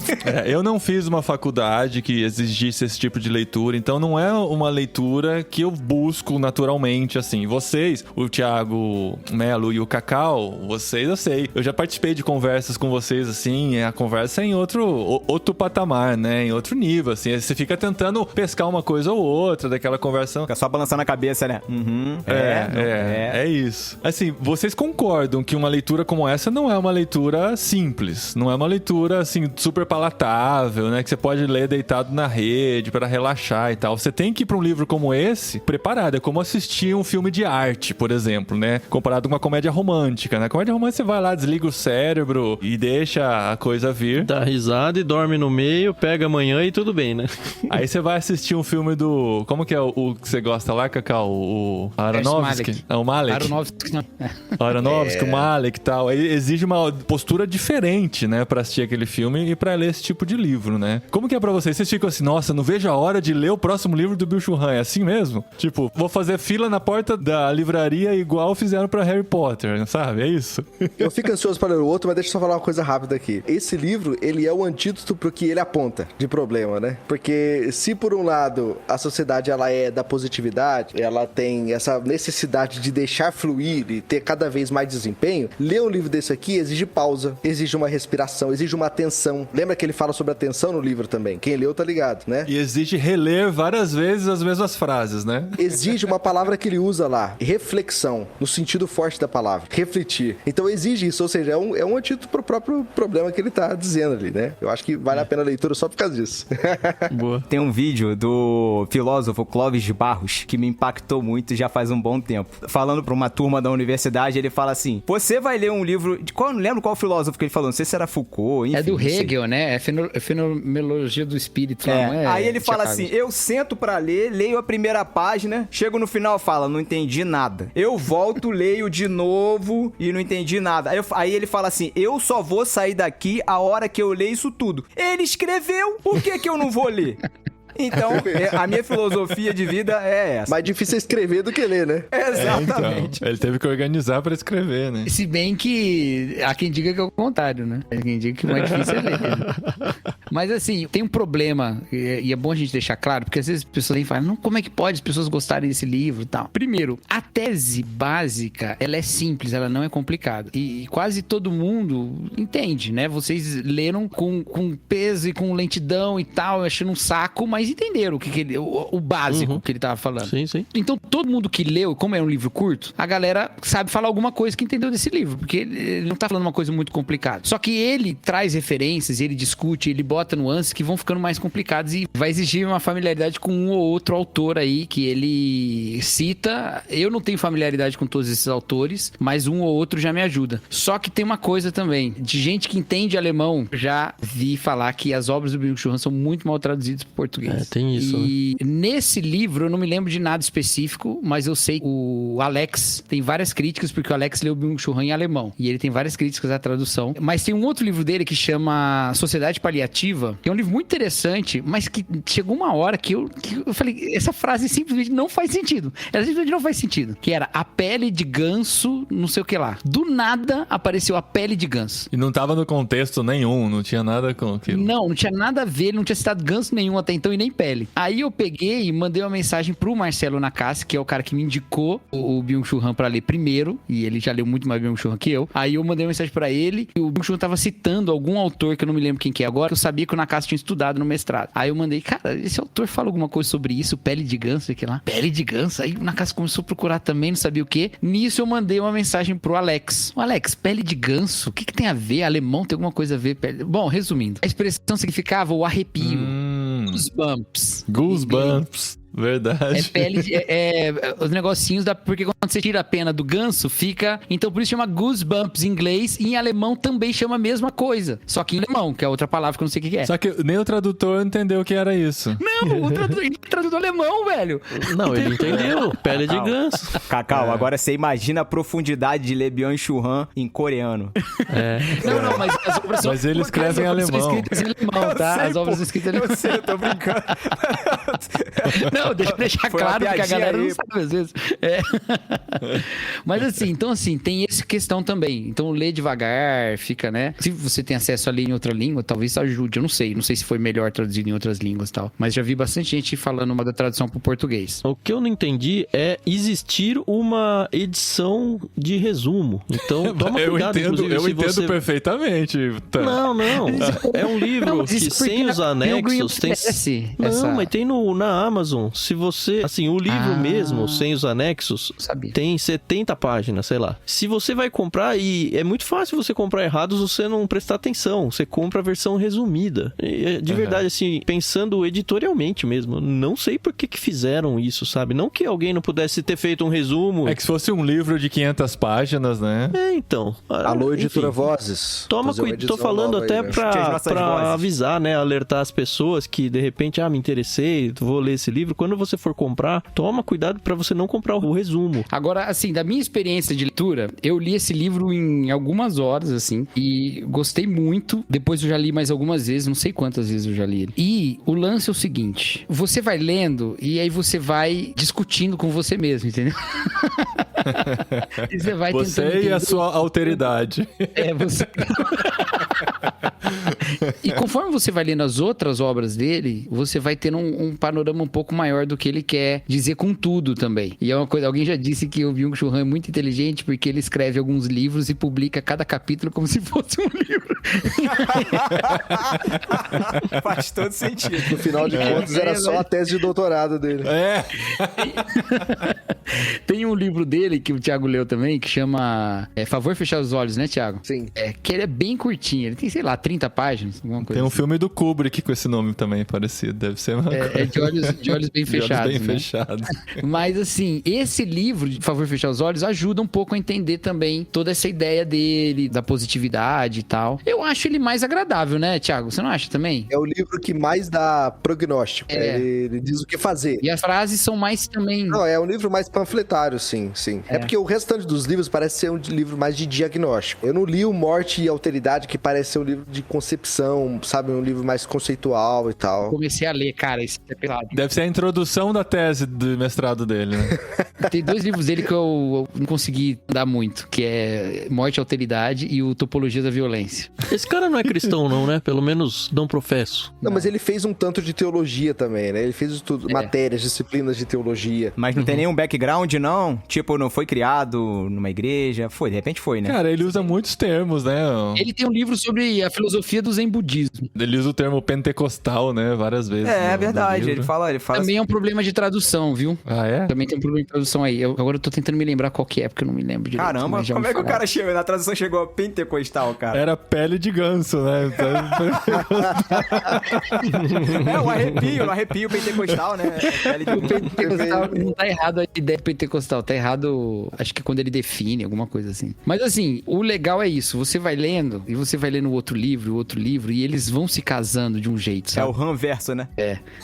Eu não fiz uma faculdade que exigisse esse tipo de leitura, então não é uma leitura que eu busco naturalmente, assim. Vocês, o Thiago Melo e o Cacau, vocês, eu sei. Eu já participei de conversas com vocês, assim, a conversa é em outro patamar, né? Em outro nível, assim. Você fica tentando pescar uma coisa ou outra daquela conversa. Fica só balançando a cabeça, né? É isso. Assim, vocês concordam que uma leitura como essa não é uma leitura simples, não é uma leitura, assim, super palatável, né? Que você pode ler deitado na rede para relaxar e tal. Você tem que ir pra um livro como esse preparado. É como assistir um filme de arte, por exemplo, né? Comparado com uma comédia romântica, né? Comédia romântica você vai lá, desliga o cérebro e deixa a coisa vir. Dá risada e dorme no meio, pega amanhã e tudo bem, né? Aí você vai assistir um filme do... Como que é o que você gosta lá, Cacau? O Aronofsky? O Malek. Aronofsky, não. O Aronofsky, o Malek e tal. Aí exige uma postura diferente, né? Pra assistir aquele filme e pra ler esse tipo de livro, né? Como que é pra vocês? Vocês ficam assim, nossa, não vejo a hora de ler o próximo livro do Byung-Chul Han. É assim mesmo? Tipo, vou fazer fila na porta da livraria igual fizeram pra Harry Potter, sabe? É isso. Eu fico ansioso para ler o outro, mas deixa eu só falar uma coisa rápida aqui. Esse livro, ele é o antídoto pro que ele aponta de problema, né? Porque se por um lado a sociedade ela é da positividade, ela tem essa necessidade de deixar fluir e ter cada vez mais desempenho, ler um livro desse aqui exige pausa, exige uma respiração, exige uma atenção. Lembra que ele fala sobre atenção no livro também? Quem leu tá ligado, né? E exige reler várias vezes as mesmas frases, né? Exige uma palavra que ele usa lá, reflexão, no sentido forte da palavra, refletir. Então exige isso, ou seja, é um antídoto pro próprio problema que ele tá dizendo ali, né? Eu acho que vale a pena a leitura só por causa disso. Boa. Tem um vídeo do filósofo Clóvis de Barros que me impactou muito já faz um bom tempo. Falando pra uma turma da universidade, ele fala assim, você vai ler um livro... Não lembro qual filósofo que ele falou, não sei se era Foucault, enfim. É do Hegel, né? É fenomenologia do espírito. Não é. Aí ele fala assim, eu sento pra ler, leio a primeira página, chego no final e falo, não entendi nada. Eu volto, leio de novo e não entendi nada. Aí ele fala assim, eu só vou sair daqui a hora que eu ler isso tudo. Ele escreveu, por que eu não vou ler? Então, a minha filosofia de vida é essa. Mais difícil é escrever do que ler, né? Exatamente. Então, ele teve que organizar pra escrever, né? Se bem que há quem diga que é o contrário, né? Há quem diga que o mais difícil é ler. Mas assim, tem um problema, e é bom a gente deixar claro, porque às vezes as pessoas falam, não, como é que pode as pessoas gostarem desse livro e tal? Primeiro, a tese básica, ela é simples, ela não é complicada. E quase todo mundo entende, né? Vocês leram com peso e com lentidão e tal, achando um saco, mas entenderam o básico que ele tava falando. Sim, sim. Então, todo mundo que leu, como é um livro curto, a galera sabe falar alguma coisa que entendeu desse livro, porque ele não tá falando uma coisa muito complicada. Só que ele traz referências, ele discute, ele bota nuances que vão ficando mais complicadas e vai exigir uma familiaridade com um ou outro autor aí que ele cita. Eu não tenho familiaridade com todos esses autores, mas um ou outro já me ajuda. Só que tem uma coisa também, de gente que entende alemão, já vi falar que as obras do Byung-Chul Han são muito mal traduzidas para português. Tem isso, e nesse livro, eu não me lembro de nada específico, mas eu sei que o Alex tem várias críticas, porque o Alex leu Byung-Chul Han em alemão. E ele tem várias críticas à tradução. Mas tem um outro livro dele que chama Sociedade Paliativa, que é um livro muito interessante, mas que chegou uma hora que eu falei, essa frase simplesmente não faz sentido. Ela simplesmente não faz sentido. Que era a pele de ganso, não sei o que lá. Do nada apareceu a pele de ganso. E não tava no contexto nenhum, não tinha nada com aquilo. Não tinha nada a ver, ele não tinha citado ganso nenhum até então e nem pele. Aí eu peguei e mandei uma mensagem pro Marcelo Nakassi, que é o cara que me indicou o Byung-Chul Han pra ler primeiro, e ele já leu muito mais Byung-Chul Han que eu. Aí eu mandei uma mensagem pra ele, e o Byung-Chul Han tava citando algum autor, que eu não me lembro quem que é agora, que eu sabia que o Nakassi tinha estudado no mestrado. Aí eu mandei, cara, esse autor fala alguma coisa sobre isso, pele de ganso, sei lá. Pele de ganso? Aí o Nakassi começou a procurar também, não sabia o quê. Nisso eu mandei uma mensagem pro Alex. O Alex, pele de ganso? O que tem a ver? Alemão tem alguma coisa a ver? Bom, resumindo, a expressão significava o arrepio. Goosebumps. Goosebumps. Verdade. É pele, os negocinhos porque quando você tira a pena do ganso, fica... Então por isso chama goosebumps em inglês, e em alemão também chama a mesma coisa. Só que em alemão, que é outra palavra que eu não sei o que é. Só que nem o tradutor entendeu o que era isso. Não, o tradutor alemão, velho. Não, ele entendeu. Pele de ganso. Cacau, agora você imagina a profundidade de Le Byung-Chul Han em coreano. Não, mas as obras são... Mas ele escreve em alemão. São escritas em alemão, tá? As obras são escritas em alemão. Eu sei, eu tô brincando. Não, deixa eu deixar claro, porque a galera não sabe às vezes. Mas assim, tem essa questão também. Então, lê devagar, fica, né? Se você tem acesso a ler em outra língua, talvez ajude. Eu não sei se foi melhor traduzido em outras línguas e tal. Mas já vi bastante gente falando uma da tradução pro português. O que eu não entendi é existir uma edição de resumo. Então, toma cuidado, eu entendo perfeitamente. Tá. Não. É um livro que sem os anexos tem... Não, mas tem na Amazon. Se você... Assim, o livro mesmo, sem os anexos, tem 70 páginas, sei lá. Se você vai comprar, e é muito fácil você comprar errado se você não prestar atenção. Você compra a versão resumida. E, de verdade, assim, pensando editorialmente mesmo, não sei por que fizeram isso, sabe? Não que alguém não pudesse ter feito um resumo. É que se fosse um livro de 500 páginas, né? Então. Alô, editora Vozes. Toma cuidado, tô falando até aí, pra avisar, né? Alertar as pessoas que, de repente, me interessei, vou ler esse livro. Quando você for comprar, toma cuidado pra você não comprar o resumo. Agora, assim, da minha experiência de leitura, eu li esse livro em algumas horas, assim, e gostei muito. Depois eu já li mais algumas vezes, não sei quantas vezes eu já li ele. E o lance é o seguinte, você vai lendo e aí você vai discutindo com você mesmo, entendeu? E você vai e a sua alteridade. Você... E conforme você vai lendo as outras obras dele, você vai tendo um panorama um pouco maior do que ele quer dizer com tudo também. E é uma coisa, alguém já disse que o Byung-Chul Han é muito inteligente porque ele escreve alguns livros e publica cada capítulo como se fosse um livro. Faz todo sentido. No final de contas, era só a tese de doutorado dele. Tem um livro dele que o Thiago leu também, que chama Favor Fechar os Olhos, né, Thiago? Sim. Que ele é bem curtinho, ele tem, sei lá, 30 páginas, alguma coisa. Tem um filme do Kubrick com esse nome também, parecido, deve ser uma coisa. De olhos bem fechados, bem fechados. Mas assim, esse livro, de Favor Fechar os Olhos, ajuda um pouco a entender também toda essa ideia dele, da positividade e tal. Eu acho ele mais agradável, né, Thiago? Você não acha também? É o livro que mais dá prognóstico. Ele diz o que fazer. E as frases são mais também... Não, é um livro mais panfletário, sim. É porque o restante dos livros parece ser um livro mais de diagnóstico. Eu não li o Morte e Alteridade, que parece ser um livro de concepção, sabe? Um livro mais conceitual e tal. Comecei a ler, cara, esse é pelado. Deve ser a introdução da tese do mestrado dele, né? Tem 2 livros dele que eu não consegui dar muito, que é Morte e Alteridade e o Topologia da Violência. Esse cara não é cristão não, né? Pelo menos não professo. Não, mas ele fez um tanto de teologia também, né? Ele fez matérias, disciplinas de teologia. Mas não tem nenhum background, não? Tipo, não foi criado numa igreja? Foi, de repente foi, né? Cara, ele usa muitos termos, né? Ele tem um livro sobre a filosofia do Zen budismo. Ele usa o termo pentecostal, né? Várias vezes. É verdade, ele fala também assim. É um problema de tradução, viu? Ah, é? Também tem um problema de tradução aí. Agora eu tô tentando me lembrar qual que é, porque eu não me lembro direito. Caramba, como é que o cara chegou? Na tradução chegou a pentecostal, cara. Era pele de ganso, né? O arrepio pentecostal, né? Pele de... pentecostal, não tá errado a ideia pentecostal, tá errado, acho que quando ele define, alguma coisa assim. Mas assim, o legal é isso, você vai lendo, e você vai lendo outro livro, e eles vão se casando de um jeito, sabe? É o Han verso, né?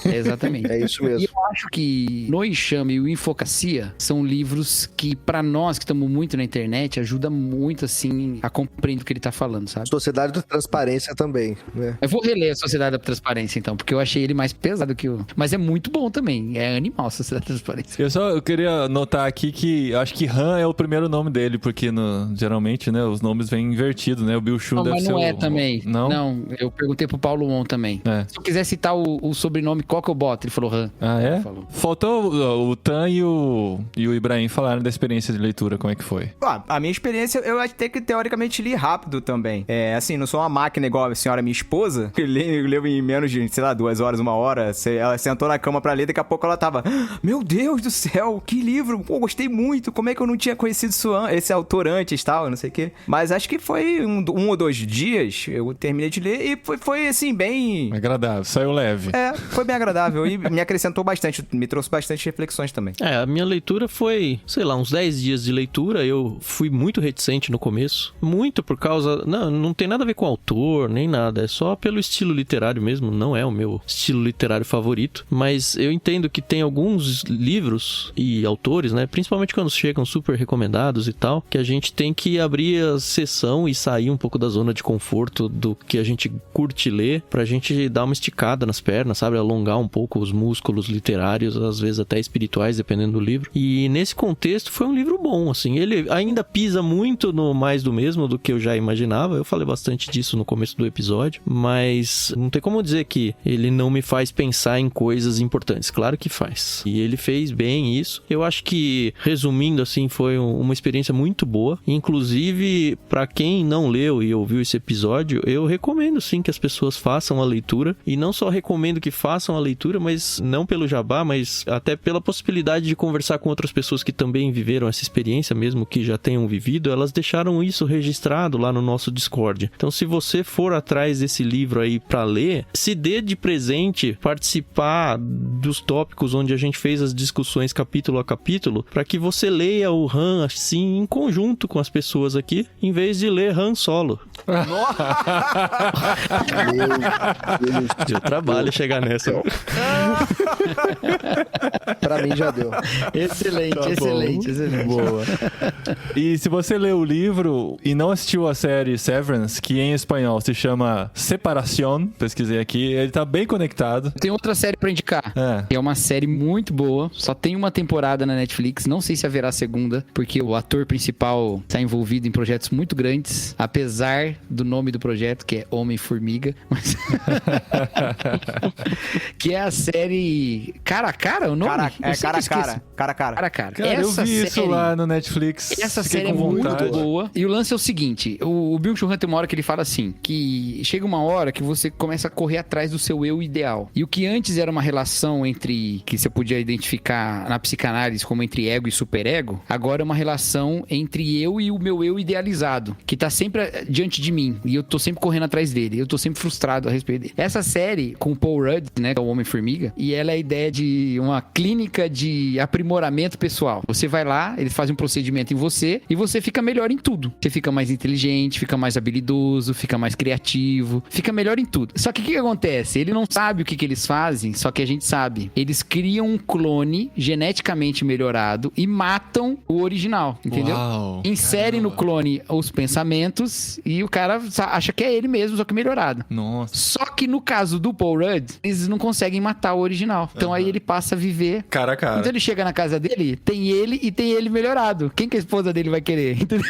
Exatamente. É isso mesmo. E eu acho que No Enxame e o Infocacia são livros que, pra nós que estamos muito na internet, ajuda muito, assim, a compreender o que ele tá falando, sabe? Sociedade da Transparência também, né? Eu vou reler a Sociedade da Transparência, então, porque eu achei ele mais pesado que o... Mas é muito bom também, é animal a Sociedade da Transparência. Eu queria notar aqui que eu acho que Han é o primeiro nome dele, porque geralmente, né, os nomes vêm invertidos, né? O Byung-Chul deve ser... Não, é também. Não, eu perguntei pro Paulo On também. Se eu quiser citar o sobrenome, qual que eu boto? Ele falou Han. Ah, é? Faltou o Tan e o Ibrahim falaram da experiência de leitura, como é que foi? A minha experiência, eu até que teoricamente li rápido também. Assim, não sou uma máquina igual a senhora minha esposa, que leu em menos de, sei lá, 2 horas, 1 hora. Ela sentou na cama pra ler, daqui a pouco ela tava, meu Deus do céu, que livro, pô, gostei muito, como é que eu não tinha conhecido esse autor antes, tal, não sei o quê. Mas acho que foi um ou 2 dias, eu terminei de ler e foi assim, bem... Agradável, saiu leve. Foi bem agradável e me acrescentou bastante. me trouxe bastante reflexões também. A minha leitura foi, sei lá, uns 10 dias de leitura. Eu fui muito reticente no começo. Muito por causa... Não tem nada a ver com o autor, nem nada. É só pelo estilo literário mesmo. Não é o meu estilo literário favorito. Mas eu entendo que tem alguns livros e autores, né? Principalmente quando chegam super recomendados e tal, que a gente tem que abrir a sessão e sair um pouco da zona de conforto do que a gente curte ler, pra gente dar uma esticada nas pernas, sabe? Alongar um pouco os músculos literários, às vezes até espirituais, dependendo do livro. E nesse contexto foi um livro bom, assim. Ele ainda pisa muito no mais do mesmo do que eu já imaginava. Eu falei bastante disso no começo do episódio, mas não tem como dizer que ele não me faz pensar em coisas importantes. Claro que faz. E ele fez bem isso. Eu acho que, resumindo assim, foi uma experiência muito boa. Inclusive, pra quem não leu e ouviu esse episódio, eu recomendo sim que as pessoas façam a leitura. E não só recomendo que façam a leitura, mas não pelo jabá, mas até pela possibilidade de conversar com outras pessoas que também viveram essa experiência, mesmo que já tenham vivido. Elas deixaram isso registrado lá no nosso Discord. Então, se você for atrás desse livro aí pra ler, se dê de presente participar dos tópicos onde a gente fez as discussões capítulo a capítulo, para que você leia o Han assim em conjunto com as pessoas aqui, em vez de ler Han solo. Deu trabalho chegar nessa. Pra mim já deu. Excelente, Tá excelente, bom. excelente. Boa. E se você leu o livro e não assistiu a série Severance, que em espanhol se chama Separación, pesquisei aqui, ele tá bem conectado. Tem outra série pra indicar. Que é uma série muito boa. Só tem uma temporada na Netflix. Não sei se haverá segunda, porque o ator principal está envolvido em projetos muito grandes, apesar do nome do projeto, que é Homem-Formiga. Mas... que é a série Cara a Cara, o nome? Cara a Cara. Cara a Cara. Cara, eu vi isso lá no Netflix. Essa Fiquei série é com muito vontade. boa. E o lance é o seguinte, o Byung-Chul Han tem uma hora que ele fala assim, que chega uma hora que você começa a correr atrás do seu eu ideal. E o que antes era uma relação entre, que você podia identificar na psicanálise como entre ego e superego, agora é uma relação entre eu e o meu eu idealizado, que tá sempre diante de mim. E eu tô sempre correndo atrás dele. Eu tô sempre frustrado a respeito dele. Essa série, com o Paul Rudd, né, que é o Homem-Formiga, e ela é a ideia de uma clínica de aprimoramento pessoal. Você vai lá, eles fazem um procedimento em você, e você fica melhor em tudo. Você fica mais inteligente, fica mais habilidoso, fica mais criativo, fica melhor em tudo. Só que o que acontece? Ele não sabe o que eles fazem, só que a gente sabe. Eles criam um clone geneticamente melhorado e matam o original, entendeu? Uau, inserem no clone os pensamentos e o cara acha que é ele mesmo, só que melhorado. Nossa. Só que no caso do Paul Rudd, eles não conseguem matar o original. Então aí ele passa a viver... Cara a cara. Então ele chega na casa dele, tem ele e tem ele melhorado. Quem que a esposa dele vai querer? Entendeu?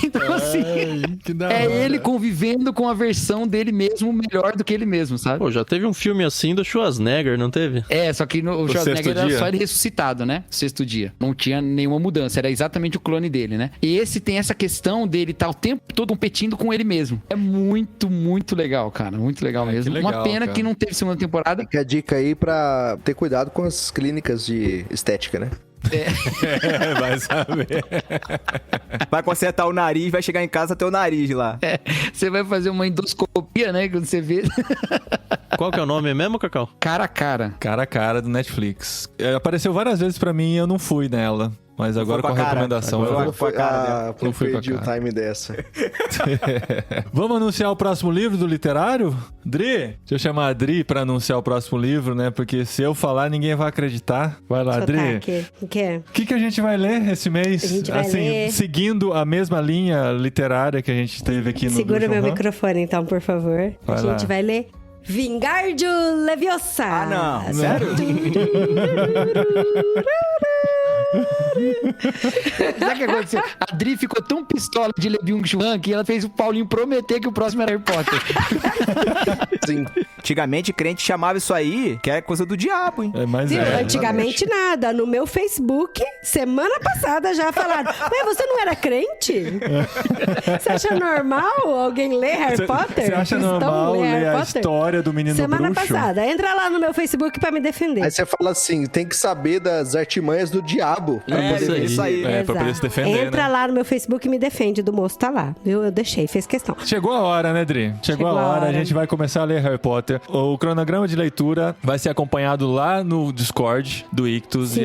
Então assim, que da é hora. ele convivendo com a versão dele mesmo melhor do que ele mesmo, sabe? Pô, já teve um filme assim do Schwarzenegger, não teve? É, só que o Schwarzenegger Sexto era Dia? só ele ressuscitado, né? Sexto Dia. Não tinha nenhuma mudança, era exatamente o clone dele, né? E esse tem essa questão dele estar o tempo todo competindo com ele mesmo. É muito, muito legal, cara. Muito legal mesmo. que legal, Uma pena cara. que não teve segunda temporada. Fica a dica aí pra ter cuidado com as clínicas de estética, né? Vai saber. Vai consertar o nariz, vai chegar em casa ter o nariz lá. Você vai fazer uma endoscopia, né? Quando você vê. Qual que é o nome mesmo, Cacau? Cara a cara. Cara a cara do Netflix. Apareceu várias vezes pra mim e eu não fui nela. Mas agora com a recomendação... Agora eu Não foi, Não fui com a perdi o cara. time dessa. Vamos anunciar o próximo livro do literário? Dri? Deixa eu chamar a Dri pra anunciar o próximo livro, né? Porque se eu falar, ninguém vai acreditar. Vai lá, Dri. Sotaque. O quê? O que a gente vai ler esse mês? A gente vai ler- Seguindo a mesma linha literária que a gente teve aqui no Segura meu Byung-Chul Han. microfone, então, por favor. Vai a gente lá. vai ler Vingardio Leviosa. Ah, não. Sério? Sabe o que aconteceu? A Dri ficou tão pistola de ler Byung-Chul Han que ela fez o Paulinho prometer que o próximo era Harry Potter. Sim. Antigamente, crente chamava isso aí, que é coisa do diabo, hein? É, mas Viu? é. Antigamente nada. No meu Facebook, semana passada já falaram: Ué, você não era crente? Você acha normal alguém ler Harry Potter? Você acha Cristão normal ler Harry a Potter? história do menino Semana bruxo? passada. Entra lá no meu Facebook pra me defender. Aí você fala assim, tem que saber das artimanhas do diabo. pra É, poder isso aí. É, pra poder se Exato. defender, Entra né? lá no meu Facebook e me defende. Do moço tá lá, viu? Eu deixei, fez questão. Chegou a hora, né, Dri? Chegou a hora, a gente vai começar a ler Harry Potter. seja, o cronograma de leitura vai ser acompanhado lá no Discord do Ictus. Sim,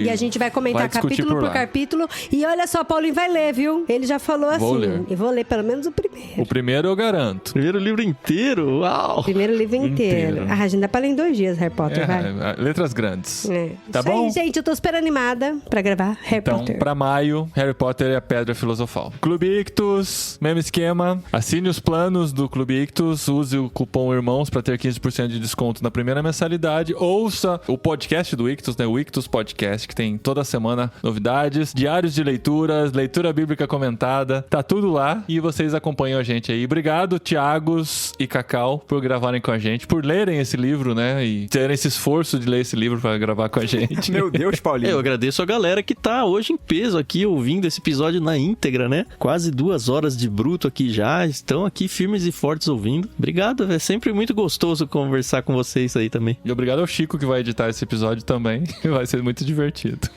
e a gente vai comentar capítulo por capítulo. E olha só, Paulinho vai ler, viu? Ele já falou assim. E vou ler pelo menos o primeiro. O primeiro eu garanto. Primeiro livro inteiro? Uau! Primeiro livro inteiro. A gente dá pra ler em 2 dias, Harry Potter, vai. Letras grandes. Tá isso bom? aí, gente, eu tô super animada pra gravar Harry Potter. Então, pra maio, Harry Potter e a Pedra Filosofal. Clube Ictus, mesmo esquema. Assine os planos do Clube Ictus, use o cupom IRMÃOS pra ter 15% de desconto na primeira mensalidade. Ouça o podcast do Ictus, né? O Ictus Podcast, que tem toda semana novidades, diários de leituras, leitura bíblica comentada. Tá tudo lá e vocês acompanham a gente aí. Obrigado, Thiagos e Cacau, por gravarem com a gente, por lerem esse livro, né? E terem esse esforço de ler esse livro pra gravar com a gente. Meu Deus, Paulinho. Eu agradeço a galera que tá hoje em peso aqui, ouvindo esse episódio na íntegra, né? Quase 2 horas de bruto aqui já. Estão aqui firmes e fortes ouvindo. Obrigado, é sempre muito gostoso conversar com vocês aí também. E obrigado ao Chico que vai editar esse episódio também. Vai ser muito divertido.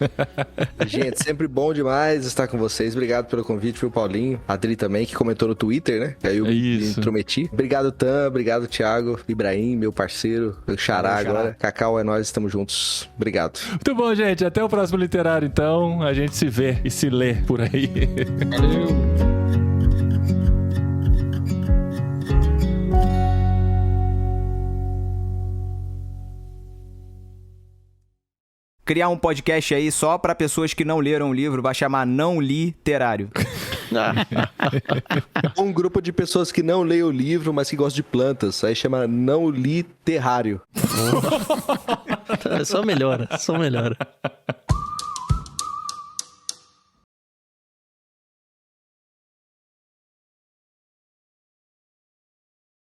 Gente, sempre bom demais estar com vocês. Obrigado pelo convite, viu, Paulinho? A Adri também, que comentou no Twitter, né? Aí eu me intrometi. Obrigado, Tam. Obrigado, Thiago. Ibrahim, meu parceiro. Meu xará agora. Cacau, é nós, estamos juntos. Obrigado. Muito bom, gente. Até o próximo literário, então. A gente se vê e se lê por aí. Valeu! Criar um podcast aí só pra pessoas que não leram o livro, vai chamar Não Literário. Um grupo de pessoas que não leem o livro, mas que gostam de plantas, aí chama Não Literário. Só melhora, só melhora.